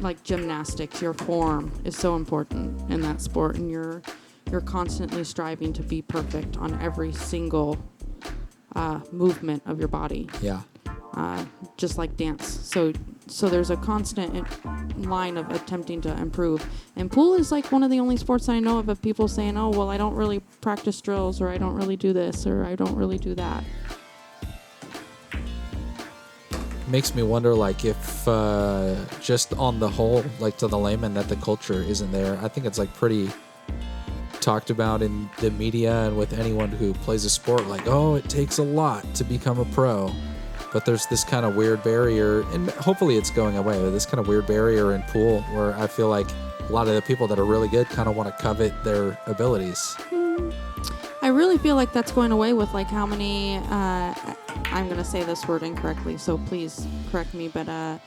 like gymnastics. Your form is so important in that sport, and you're constantly striving to be perfect on every single movement of your body. Yeah. Just like dance. So there's a constant line of attempting to improve. And pool is like one of the only sports I know of people saying, oh, well, I don't really practice drills, or I don't really do this, or I don't really do that. Makes me wonder, like, if just on the whole, like to the layman, that the culture isn't there. I think it's like pretty talked about in the media and with anyone who plays a sport, like, oh, it takes a lot to become a pro. But there's this kind of weird barrier, and hopefully it's going away, but this kind of weird barrier in pool where I feel like a lot of the people that are really good kind of want to covet their abilities. I really feel like that's going away with like how many, I'm going to say this word incorrectly, so please correct me, but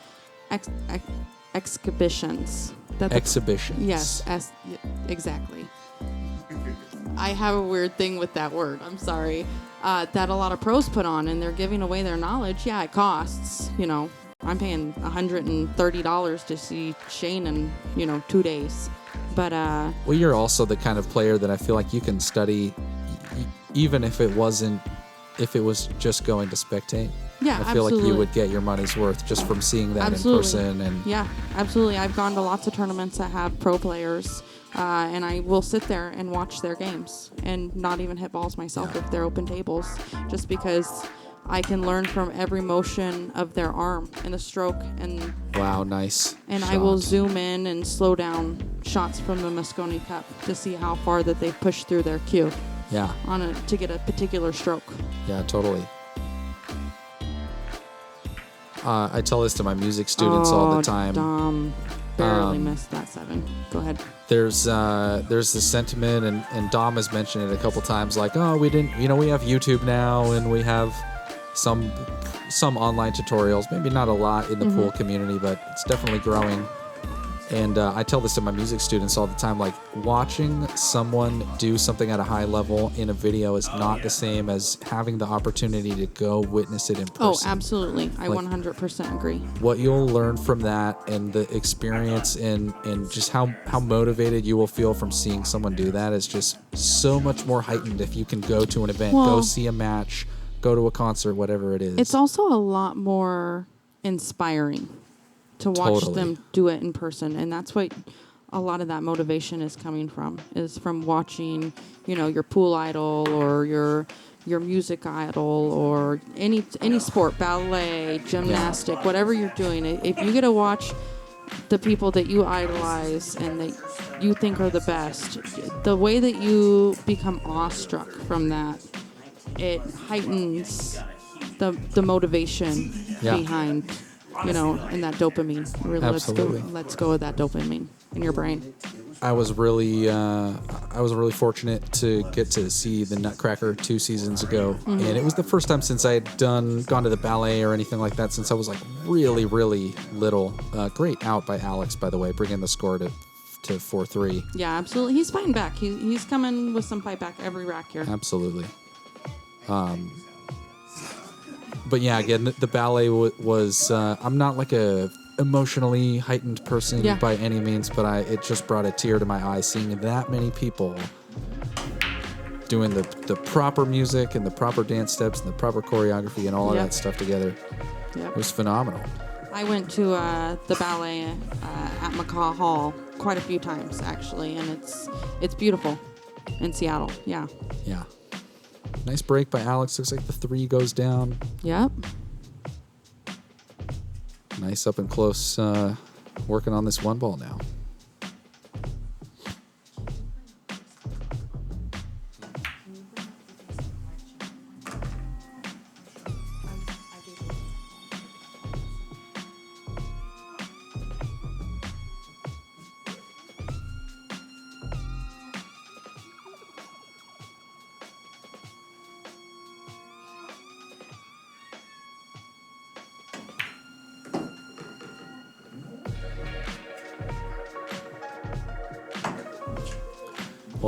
exhibitions. Exhibitions. Yes, exactly. I have a weird thing with that word. I'm sorry. That a lot of pros put on, and they're giving away their knowledge. Yeah, it costs. You know, I'm paying $130 to see Shane in 2 days. But well, you're also the kind of player that I feel like you can study, even if it was just going to spectate. Yeah, I feel absolutely. like you would get your money's worth just from seeing that Absolutely. in person. And yeah, absolutely. I've gone to lots of tournaments that have pro players, and I will sit there and watch their games and not even hit balls myself if they're open tables, just because I can learn from every motion of their arm and the stroke. And wow, nice. And shot. I will zoom in and slow down shots from the Mosconi Cup to see how far that they've pushed through their cue. Yeah. To get a particular stroke. Yeah, totally. I tell this to my music students all the time. Dom barely missed that 7. Go ahead. There's this sentiment, and Dom has mentioned it a couple times, like, oh, we have YouTube now, and we have some online tutorials, maybe not a lot in the pool community, but it's definitely growing. And I tell this to my music students all the time, like, watching someone do something at a high level in a video is not the same as having the opportunity to go witness it in person. Oh, absolutely. I 100% agree. What you'll learn from that, and the experience, and just how motivated you will feel from seeing someone do that is just so much more heightened if you can go to an event, go see a match, go to a concert, whatever it is. It's also a lot more inspiring to watch them do it in person, and that's what a lot of that motivation is coming from, is from watching, your pool idol or your music idol or any sport, ballet, gymnastic, whatever you're doing. If you get to watch the people that you idolize and that you think are the best, the way that you become awestruck from that, it heightens the motivation behind, and that dopamine. Really, Absolutely. let's go with that dopamine in your brain. I was really fortunate to get to see the Nutcracker 2 seasons ago, and it was the first time since I had gone to the ballet or anything like that since I was like really, really little. Great out by Alex, by the way, bringing the score to 4-3. Yeah, absolutely. He's fighting back. He's coming with some fight back every rack here. Absolutely. But yeah, again, the ballet was. I'm not like a emotionally heightened person by any means, but it just brought a tear to my eye seeing that many people doing the proper music and the proper dance steps and the proper choreography and all of that stuff together. Yep. It was phenomenal. I went to the ballet at McCaw Hall quite a few times actually, and it's beautiful in Seattle. Yeah. Yeah. Nice break by Alex. Looks like the 3 goes down. Yep. Nice up and close working on this 1 ball now.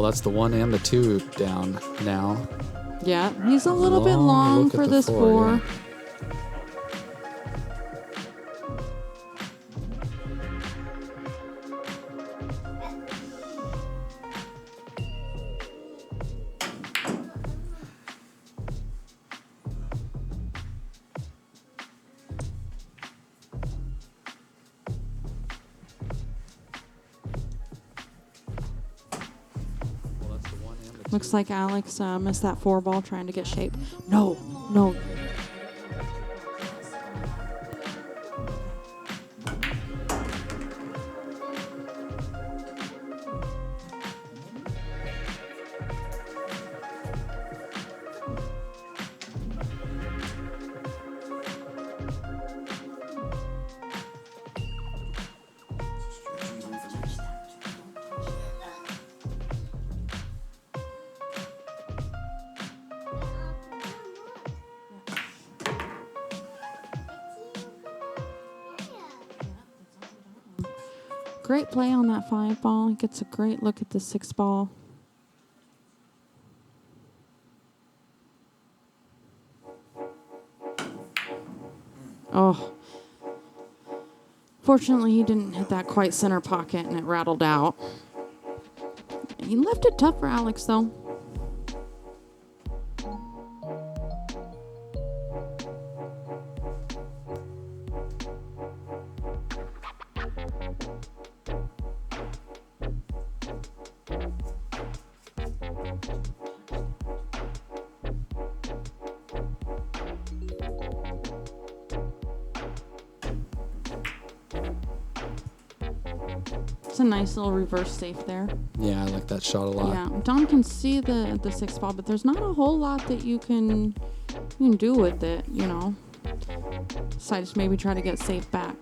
Well, that's the 1 and the 2 down now. Yeah, he's a little bit long look at for the this 4. yeah. Looks like Alex missed that 4 ball trying to get shape. No. Great play on that 5 ball. He gets a great look at the 6 ball. Oh. Fortunately, he didn't hit that quite center pocket and it rattled out. He left it tough for Alex, though. It's a nice little reverse safe there. Yeah, I like that shot a lot. Yeah, Don can see the 6 ball, but there's not a whole lot that you can do with it, you know. Besides maybe try to get safe back.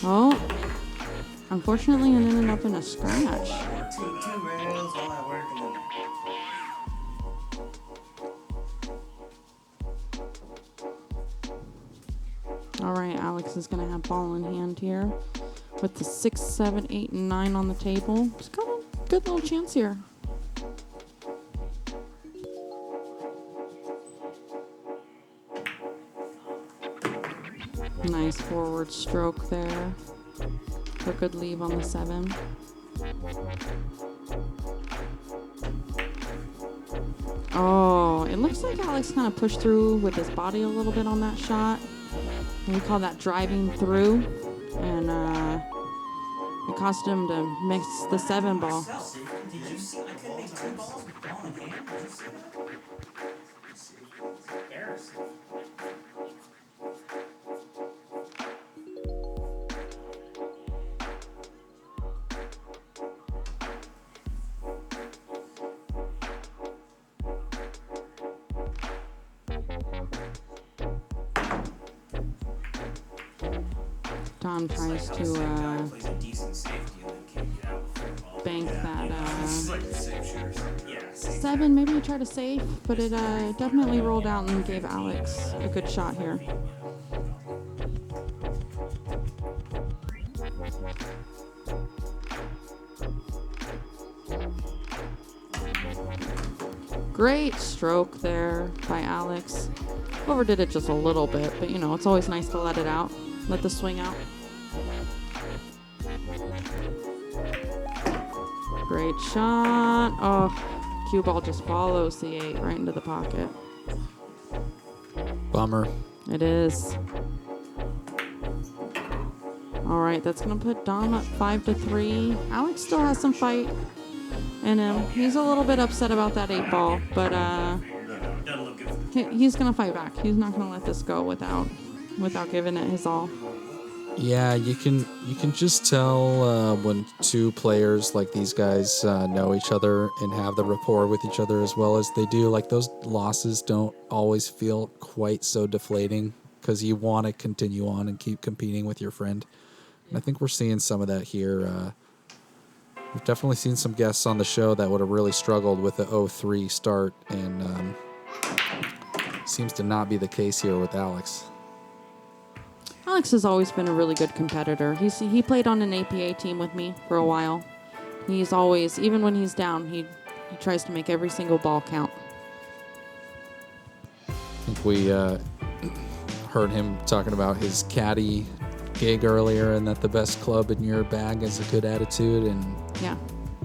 Oh, unfortunately, it ended up in a scratch. All right, Alex is going to have ball in hand here with the 6, 7, 8, and 9 on the table. It's got a good little chance here. Nice forward stroke there. A good leave on the 7. Oh, it looks like Alex kind of pushed through with his body a little bit on that shot. We call that driving through. And it cost him to miss the 7 ball. Did you see? I couldn't make 2 balls with ball in hand. Did you see that? Embarrassing. Tom tries to bank that 7. Maybe he tried to save, but it definitely rolled out and gave Alex a good shot here. Great stroke there by Alex. Overdid it just a little bit, but you know, it's always nice to let it out. Let the swing out. Great shot. Oh, cue ball just follows the 8 right into the pocket. Bummer. It is. All right, that's going to put Dom at 5-3. Alex still has some fight in him. He's a little bit upset about that 8 ball, but he's going to fight back. He's not going to let this go without giving it his all. Yeah, you can just tell when two players like these guys know each other and have the rapport with each other as well as they do. Like those losses don't always feel quite so deflating because you want to continue on and keep competing with your friend. And I think we're seeing some of that here. We've definitely seen some guests on the show that would have really struggled with the 0-3 start, and seems to not be the case here with Alex. Alex has always been a really good competitor. He played on an APA team with me for a while. He's always, even when he's down, he tries to make every single ball count. I think we heard him talking about his caddy gig earlier and that the best club in your bag is a good attitude, and yeah,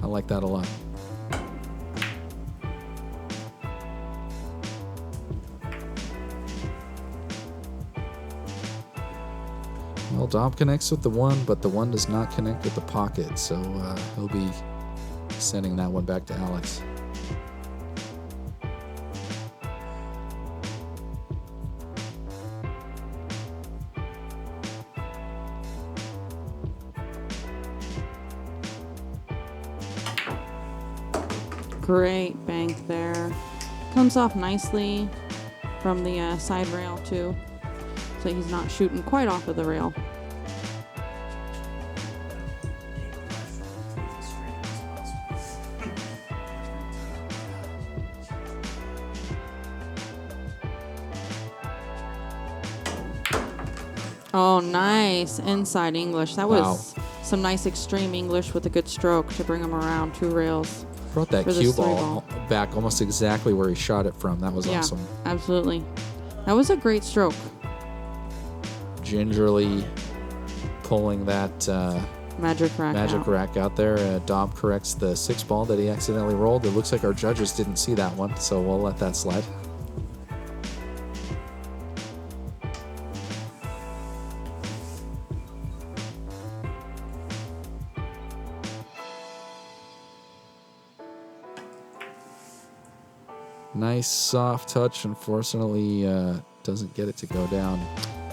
I like that a lot. Well, Dom connects with the 1, but the 1 does not connect with the pocket, so he'll be sending that one back to Alex. great bank there. Comes off nicely from the side rail too, so he's not shooting quite off of the rail. Oh, nice inside English. That was some nice extreme English with a good stroke to bring him around 2 rails. Brought that cue ball back almost exactly where he shot it from. That was awesome. Absolutely. That was a great stroke. Gingerly pulling that magic rack out there. Dom corrects the 6 ball that he accidentally rolled. It looks like our judges didn't see that one, so we'll let that slide. Nice soft touch. Unfortunately, doesn't get it to go down.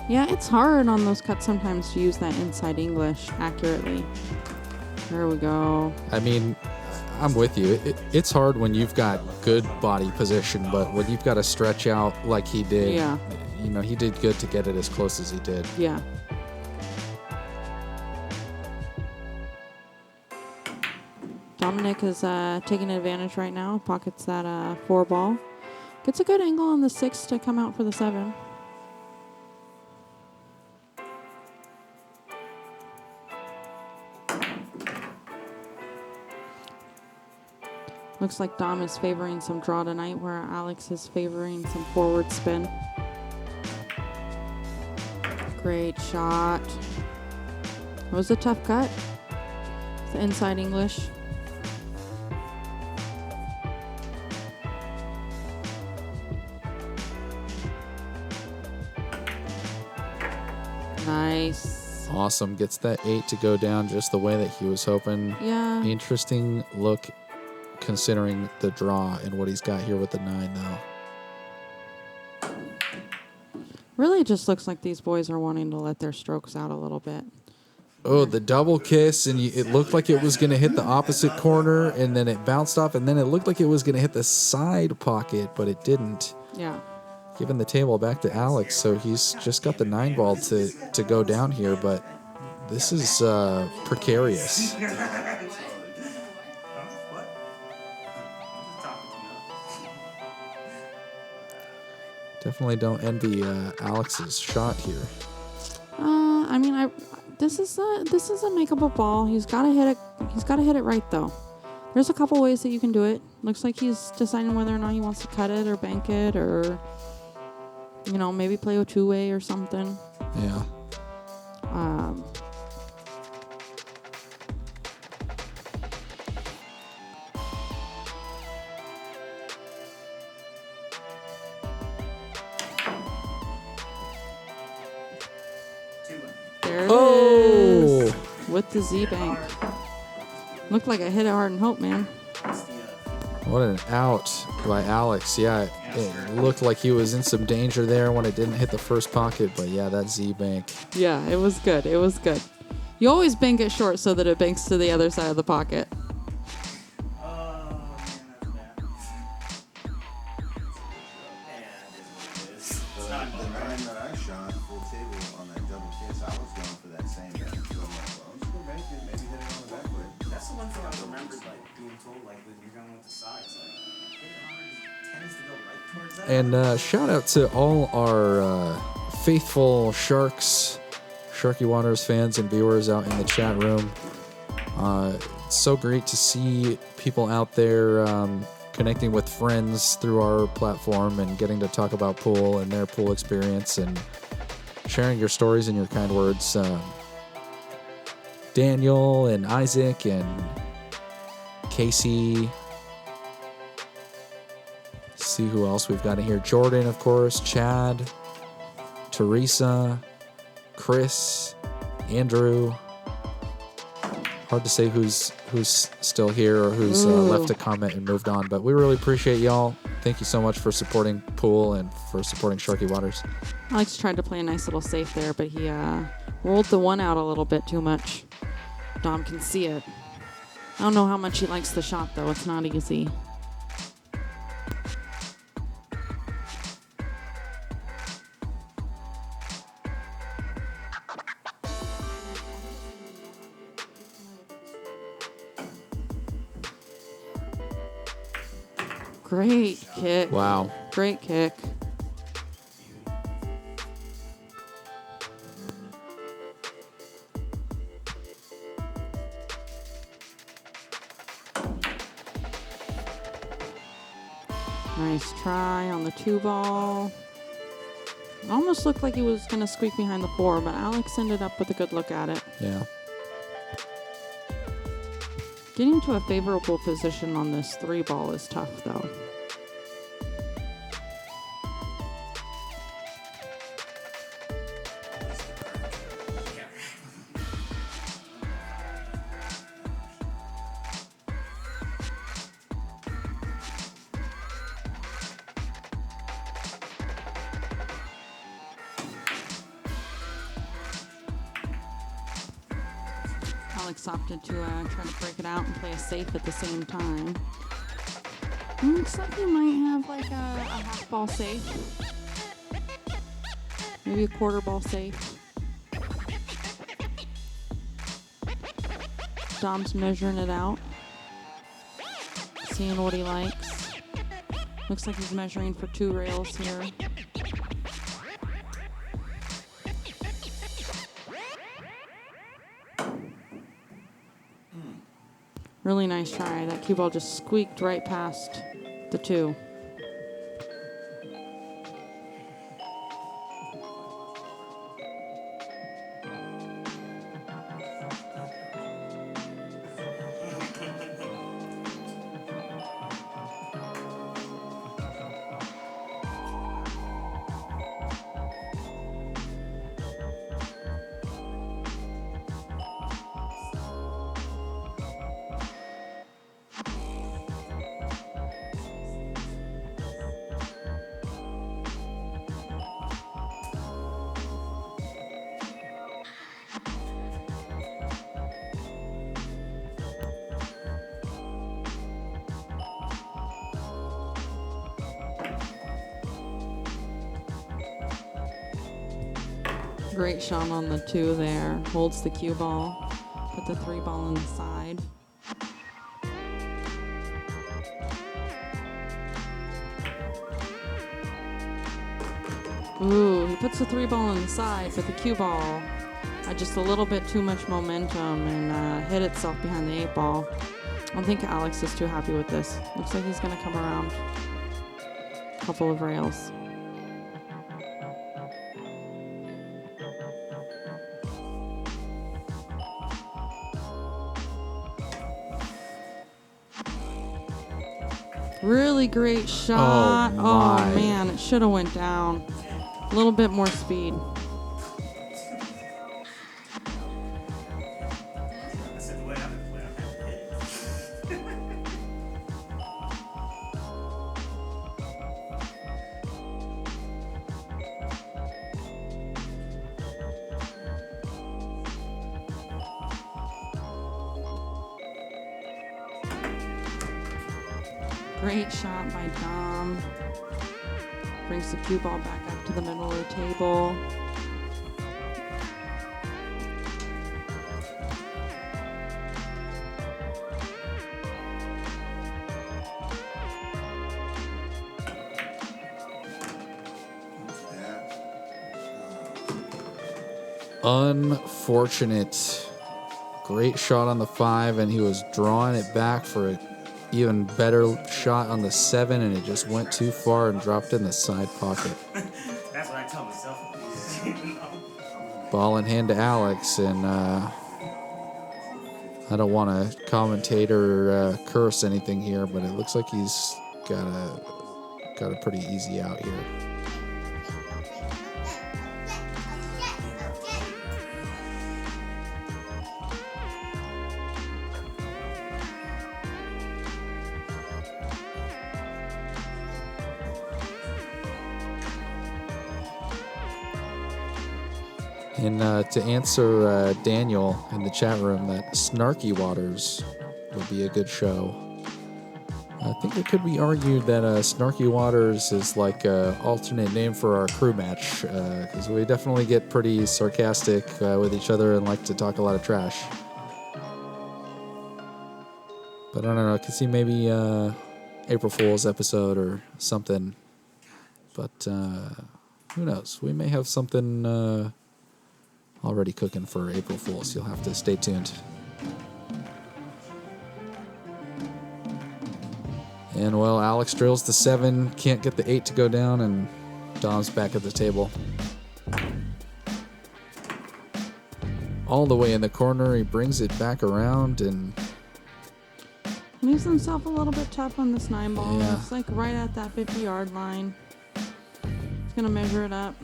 Yeah, it's hard on those cuts sometimes to use that inside English accurately. There we go. I mean, I'm with you. It's hard when you've got good body position, but when you've got to stretch out like he did, you know, he did good to get it as close as he did. Yeah. Dominic is taking advantage right now. Pockets that 4 ball. Gets a good angle on the 6 to come out for the 7. Looks like Dom is favoring some draw tonight, where Alex is favoring some forward spin. Great shot. It was a tough cut. The inside English. Nice. Awesome. Gets that 8 to go down just the way that he was hoping. Yeah. Interesting look considering the draw and what he's got here with the 9 though. Really just looks like these boys are wanting to let their strokes out a little bit. Oh, the double kiss, and it looked like it was going to hit the opposite corner, and then it bounced off, and then it looked like it was going to hit the side pocket, but it didn't. Yeah. Giving the table back to Alex, so he's just got the 9 ball to go down here, but this is precarious. Definitely don't envy Alex's shot here. I mean, this is a makeable ball. He's got to hit it. He's got to hit it right though. There's a couple ways that you can do it. Looks like he's deciding whether or not he wants to cut it or bank it, or maybe play a 2-way or something. Yeah. There it is. With the Z bank. Looked like I hit it hard and hope, man. What an out by Alex. Yeah, it looked like he was in some danger there when it didn't hit the first pocket, but yeah, that Z bank. Yeah, it was good. It was good. You always bank it short so that it banks to the other side of the pocket. The nine that I shot full table on that double kiss, I was going for that same bank. So I'm like, well, I'm just gonna bank it, maybe hit it on the back way. That's the one thing I remembered, like being told, like when you're going with the sides, like hit it hard tends to go right towards that. And shout out to all our faithful Sharky Waters fans and viewers out in the chat room. It's so great to see people out there connecting with friends through our platform and getting to talk about pool and their pool experience and sharing your stories and your kind words. Daniel and Isaac and Casey. See who else we've got in here. Jordan, of course, Chad, Teresa, Chris, Andrew. Hard to say who's still here or who's left to comment and moved on, but we really appreciate y'all. Thank you so much for supporting Pool and for supporting Sharky Waters. Alex tried to play a nice little safe there, but he rolled the one out a little bit too much. Dom can see it. I don't know how much he likes the shot, though. It's not easy. Great kick. Wow. Great kick. Nice try on the 2-ball. Almost looked like he was going to squeak behind the 4, but Alex ended up with a good look at it. Yeah. Getting to a favorable position on this 3-ball is tough, though. Alex opted to try to break it out and play a safe at the same time. Looks like he might have like a half ball safe. Maybe a quarter ball safe. Dom's measuring it out. Seeing what he likes. Looks like he's measuring for 2 rails here. Really nice try. That cue ball just squeaked right past the 2. Great shot on the 2 there. Holds the cue ball. Put the 3-ball in the side. Ooh, he puts the 3-ball in the side, but the cue ball had just a little bit too much momentum and hit itself behind the 8-ball. I don't think Alex is too happy with this. Looks like he's going to come around a couple of rails. Really great shot. Oh man, it should have went down. A little bit more speed. Great shot by Dom. Brings the cue ball back up to the middle of the table. Unfortunate. Great shot on the 5, and he was drawing it back for an even better shot on the 7, and it just went too far and dropped in the side pocket. That's what I tell myself. Ball in hand to Alex, and I don't want to commentate or curse anything here, but it looks like he's got a pretty easy out here. And to answer Daniel in the chat room, that Snarky Waters would be a good show. I think it could be argued that Snarky Waters is like an alternate name for our crew match, because we definitely get pretty sarcastic with each other and like to talk a lot of trash. But I don't know, I could see maybe April Fool's episode or something. But who knows? We may have something already cooking for April Fool's. You'll have to stay tuned. And well, Alex drills the 7, can't get the 8 to go down, and Dom's back at the table. All the way in the corner, he brings it back around and Leaves himself a little bit tough on this 9 ball. Yeah. It's like right at that 50-yard line. He's going to measure it up.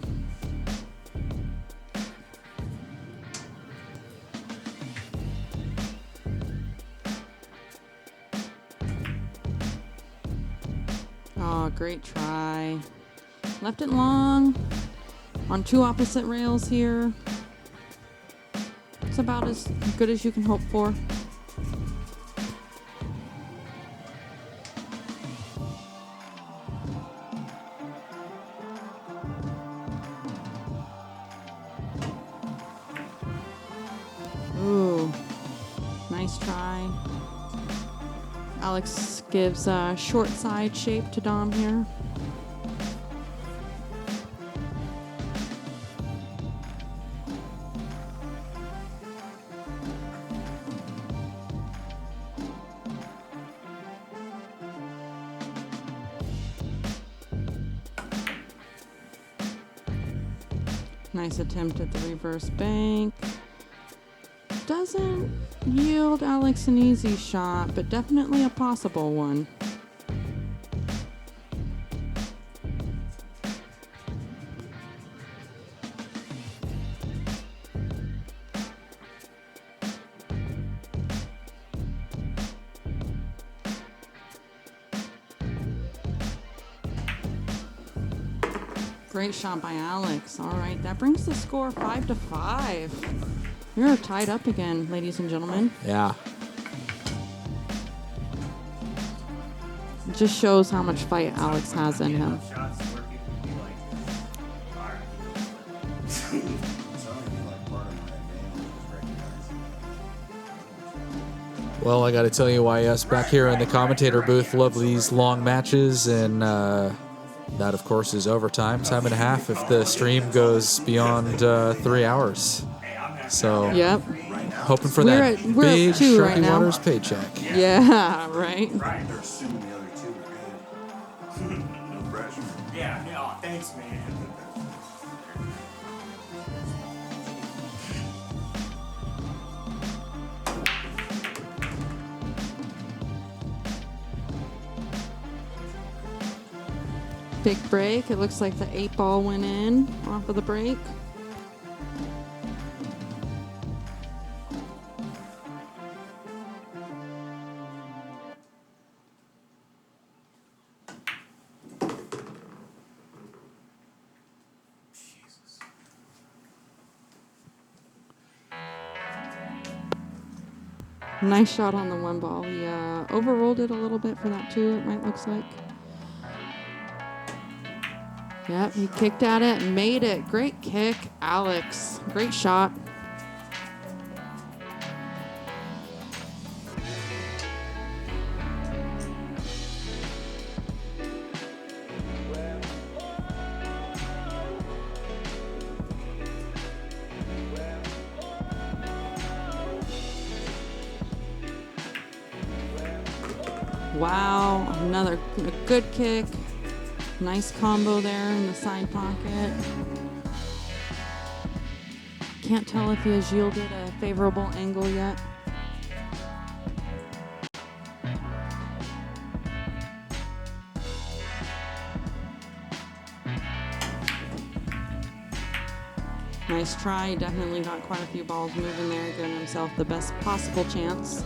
Oh, great try. Left it long on 2 opposite rails here. It's about as good as you can hope for. Ooh, nice try. Alex gives a short side shape to Dom here. Nice attempt at the reverse bank. Doesn't yield Alex an easy shot, but definitely a possible one. Great shot by Alex. All right, that brings the score 5-5. We're tied up again, ladies and gentlemen. yeah. It just shows how much fight Alex has in him. Shots where people can be like, all right. Well, I got to tell you why us back here in the commentator booth love these long matches, and that, of course, is overtime, time and a half if the stream goes beyond 3 hours. So, Yep. hoping for We're that at big 2 Sharky right now. Waters paycheck. Yeah, right. They're assuming the other 2 are good. No pressure. Yeah, oh, thanks, man. Big break. It looks like the 8 ball went in off of the break. Nice shot on the one ball. He overrolled it a little bit for that two, it looks like. Yep, he kicked at it and made it. Great kick, Alex. Great shot. Wow, another good kick. Nice combo there in the side pocket. Can't tell if he has yielded a favorable angle yet. Nice try. Definitely got quite a few balls moving there, giving himself the best possible chance.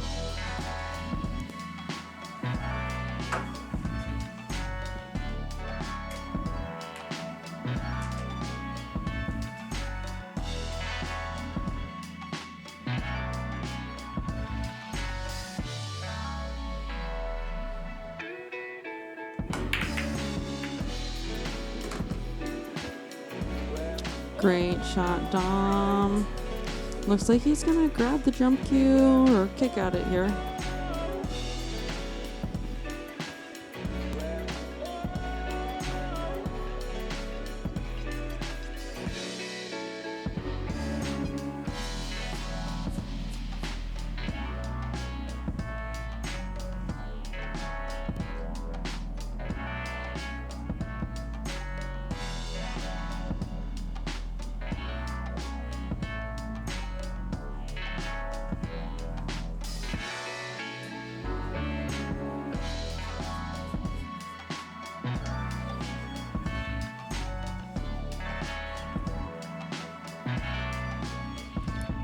Great shot, Dom. Looks like he's gonna grab the jump cue or kick at it here.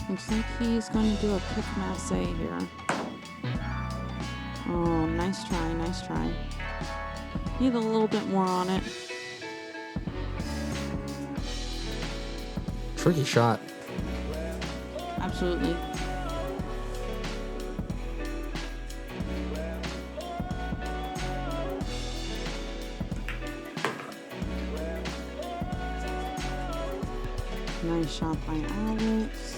Looks like he's going to do a kick masse here. Oh, nice try, nice try. Need a little bit more on it. Tricky shot. Absolutely. Nice shot by Alex.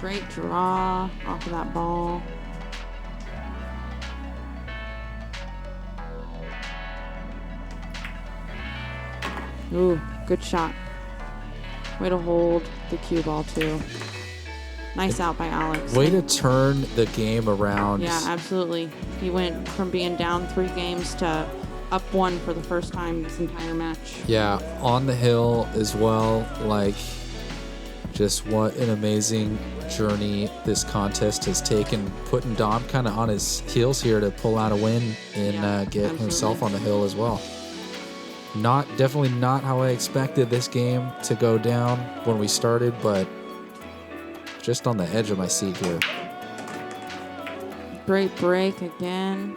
Great draw off of that ball. Ooh, good shot. Way to hold the cue ball too. Nice out by Alex. Way to turn the game around. Yeah, absolutely. He went from being down 3 games to up 1 for the first time this entire match. Yeah, on the hill as well. Like, just what an amazing journey this contest has taken. Putting Dom kind of on his heels here to pull out a win and get absolutely. himself on the hill as well. Definitely not how I expected this game to go down when we started, but just on the edge of my seat here. Great break again.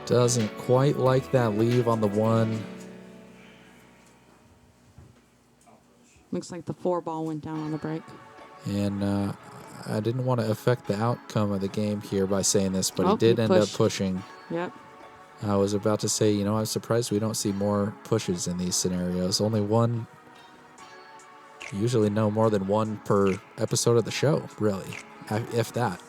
Doesn't quite like that leave on the one. Looks like the 4 ball went down on the break. And I didn't want to affect the outcome of the game here by saying this, but Oh, he did he end up pushed. pushing. Yep. I was about to say, I'm surprised we don't see more pushes in these scenarios. Only one, usually no more than one per episode of the show, really, if that.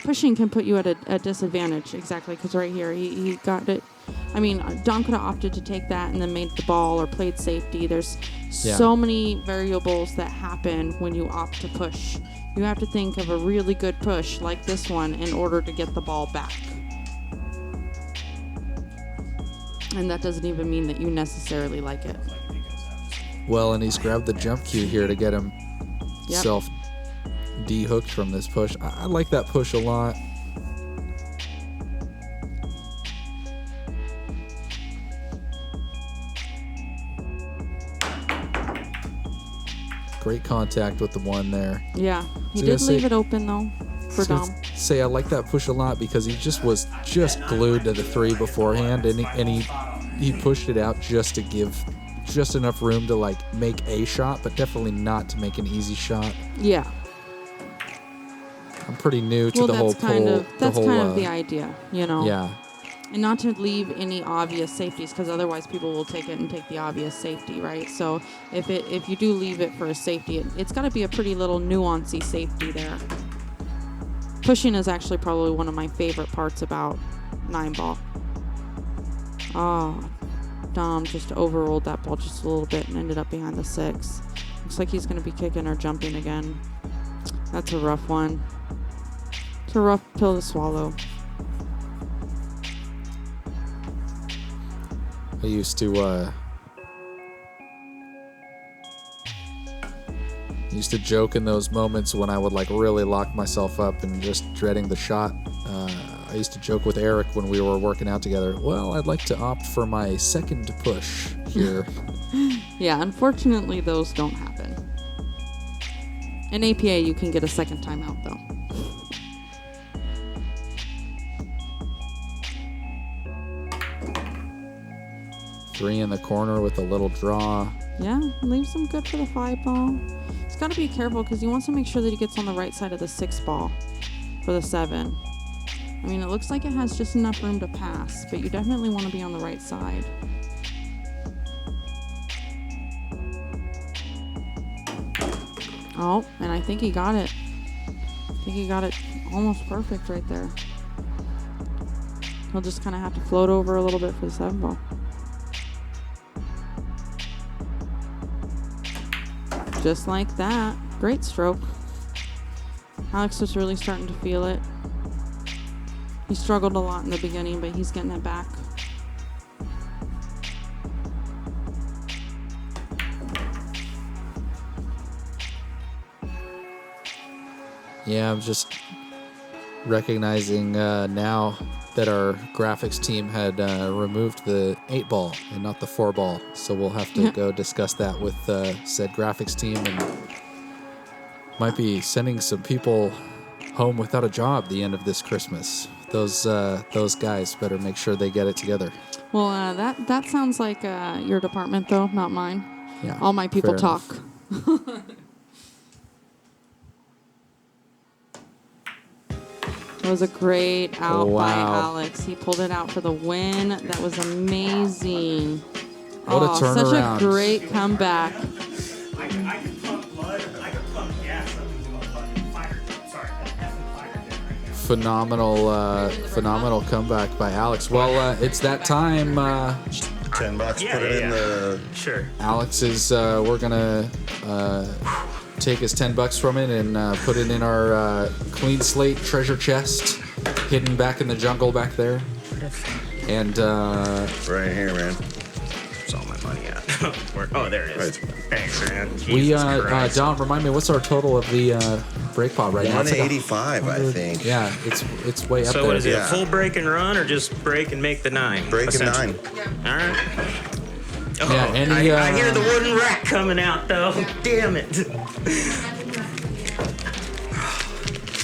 Pushing can put you at a disadvantage, exactly, because right here, he got it. I mean, Don could have opted to take that and then made the ball or played safety. There's so many variables that happen when you opt to push. You have to think of a really good push like this one in order to get the ball back. And that doesn't even mean that you necessarily like it. Well, and he's grabbed the jump cue here to get himself de-hooked from this push. I like that push a lot. Great contact with the one there. Yeah, he So did I leave say- it open though. for Dom. Say I like that push a lot because he was glued to the 3 beforehand, and he pushed it out just to give just enough room to like make a shot, but definitely not to make an easy shot. Yeah. I'm pretty new to the whole pull. That's kind of the idea, you know. Yeah. And not to leave any obvious safeties, because otherwise people will take it and take the obvious safety, right? So if you do leave it for a safety, it's got to be a pretty little nuancy safety there. Pushing is actually probably one of my favorite parts about 9-ball. Oh, Dom just overrolled that ball just a little bit and ended up behind the 6. Looks like he's going to be kicking or jumping again. That's a rough one. It's a rough pill to swallow. I used to joke in those moments when I would like really lock myself up and just dreading the shot. I used to joke with Eric when we were working out together. Well, I'd like to opt for my second push here. Yeah, unfortunately, those don't happen. In APA, you can get a second timeout, though. Three in the corner with a little draw. Yeah, leaves him good for the 5-ball. He's got to be careful because he wants to make sure that he gets on the right side of the 6-ball for the 7. I mean, it looks like it has just enough room to pass, but you definitely want to be on the right side. Oh, and I think he got it. I think he got it almost perfect right there. He'll just kind of have to float over a little bit for the 7-ball. Just like that. Great stroke. Alex was really starting to feel it. He struggled a lot in the beginning, but he's getting it back. Yeah, I'm just recognizing now that our graphics team had removed the 8-ball and not the 4-ball. So we'll have to go discuss that with said graphics team, and might be sending some people home without a job the end of this Christmas. Those guys better make sure they get it together. Well, that sounds like your department, though, not mine. Yeah, all my people talk. It was a great out by Alex. He pulled it out for the win. That was amazing. What a turnaround. Such a great comeback. I can pump blood. I can pump gas. Phenomenal comeback by Alex. Well, it's that time. $10. Put it in the. Sure. Alex is. We're gonna take his $10 from it and put it in our clean slate treasure chest, hidden back in the jungle back there. And right here, man. Where's all my money at? Oh, there it is. Right. Thanks, man. we, Jesus Christ. Don, remind me, what's our total of the break pot right now? It's like 185, I think. Yeah, it's way up there. So what is it? Yeah. A full break and run, or just break and make the 9? Break and 9. All right. Oh, Yeah, and he, I hear the wooden rack coming out, though. Damn it.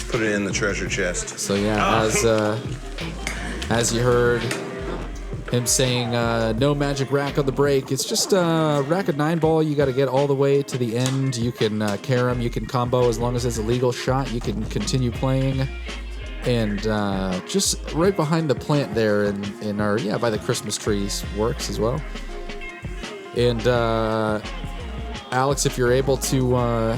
Put it in the treasure chest. So yeah, as you heard him saying, no magic rack on the break. It's just a rack of 9-ball. You got to get all the way to the end. You can carom, you can combo as long as it's a legal shot. You can continue playing. And just right behind the plant there in our, by the Christmas trees works as well. And Alex, if you're able to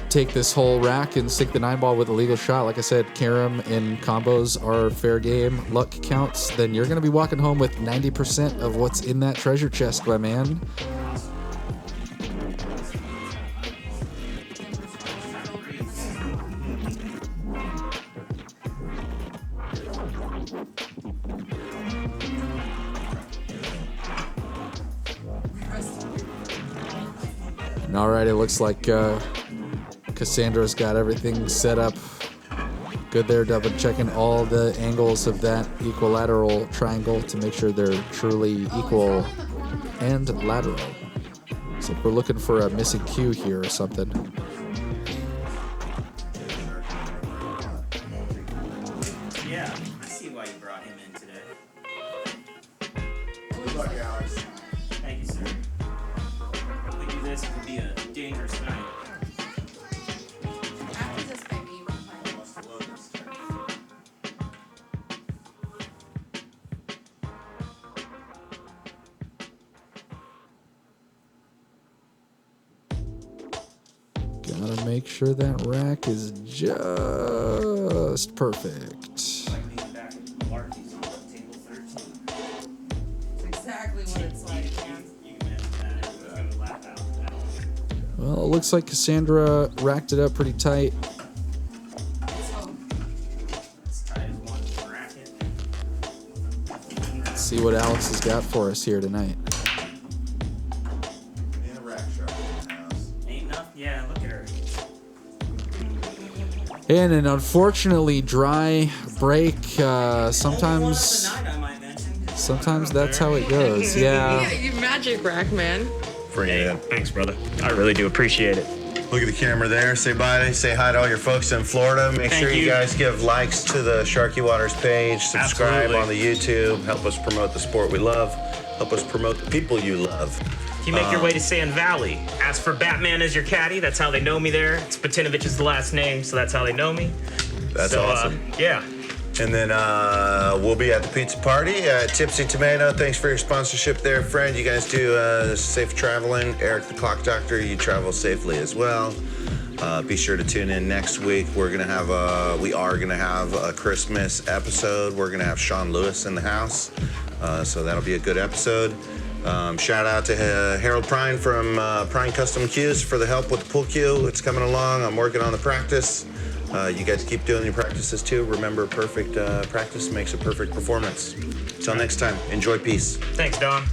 take this whole rack and sink the 9-ball with a legal shot, like I said, carom and combos are fair game, luck counts, then you're going to be walking home with 90% of what's in that treasure chest, my man. And all right, it looks like Cassandra's got everything set up good there, double checking all the angles of that equilateral triangle to make sure they're truly equal and lateral. So we're looking for a missing cue here or something. him in today. Good luck, Alex. Thank you, sir. If we do this, it could be a dangerous night. After this, baby, you can play. Gotta make sure that rack is just perfect. Exactly what it's like, man. Well, it looks like Cassandra racked it up pretty tight. Let's see what Alex has got for us here tonight. Ain't enough? Yeah, look at her. And an unfortunately dry break. Sometimes that's how it goes. Yeah. You magic rack, man. Bring it in. Thanks, brother. I really do appreciate it. Look at the camera there. Say bye. Say hi to all your folks in Florida. Make sure you guys give likes to the Sharky Waters page. Subscribe on the YouTube. Help us promote the sport we love. Help us promote the people you love. If you make your way to Sand Valley, ask for Batman as your caddy. That's how they know me there. Spatinovich is the last name, so that's how they know me. That's awesome. Yeah. And then we'll be at the pizza party at Tipsy Tomato. Thanks for your sponsorship there, friend. You guys do safe traveling. Eric the Clock Doctor, you travel safely as well. Be sure to tune in next week. We are gonna have a Christmas episode. We're gonna have Sean Lewis in the house, so that'll be a good episode. Shout out to Harold Prine from Prine Custom Cues for the help with the pool cue. It's coming along. I'm working on the practice. You guys keep doing your practices too. Remember, perfect practice makes a perfect performance. Till next time, enjoy peace. Thanks, Don.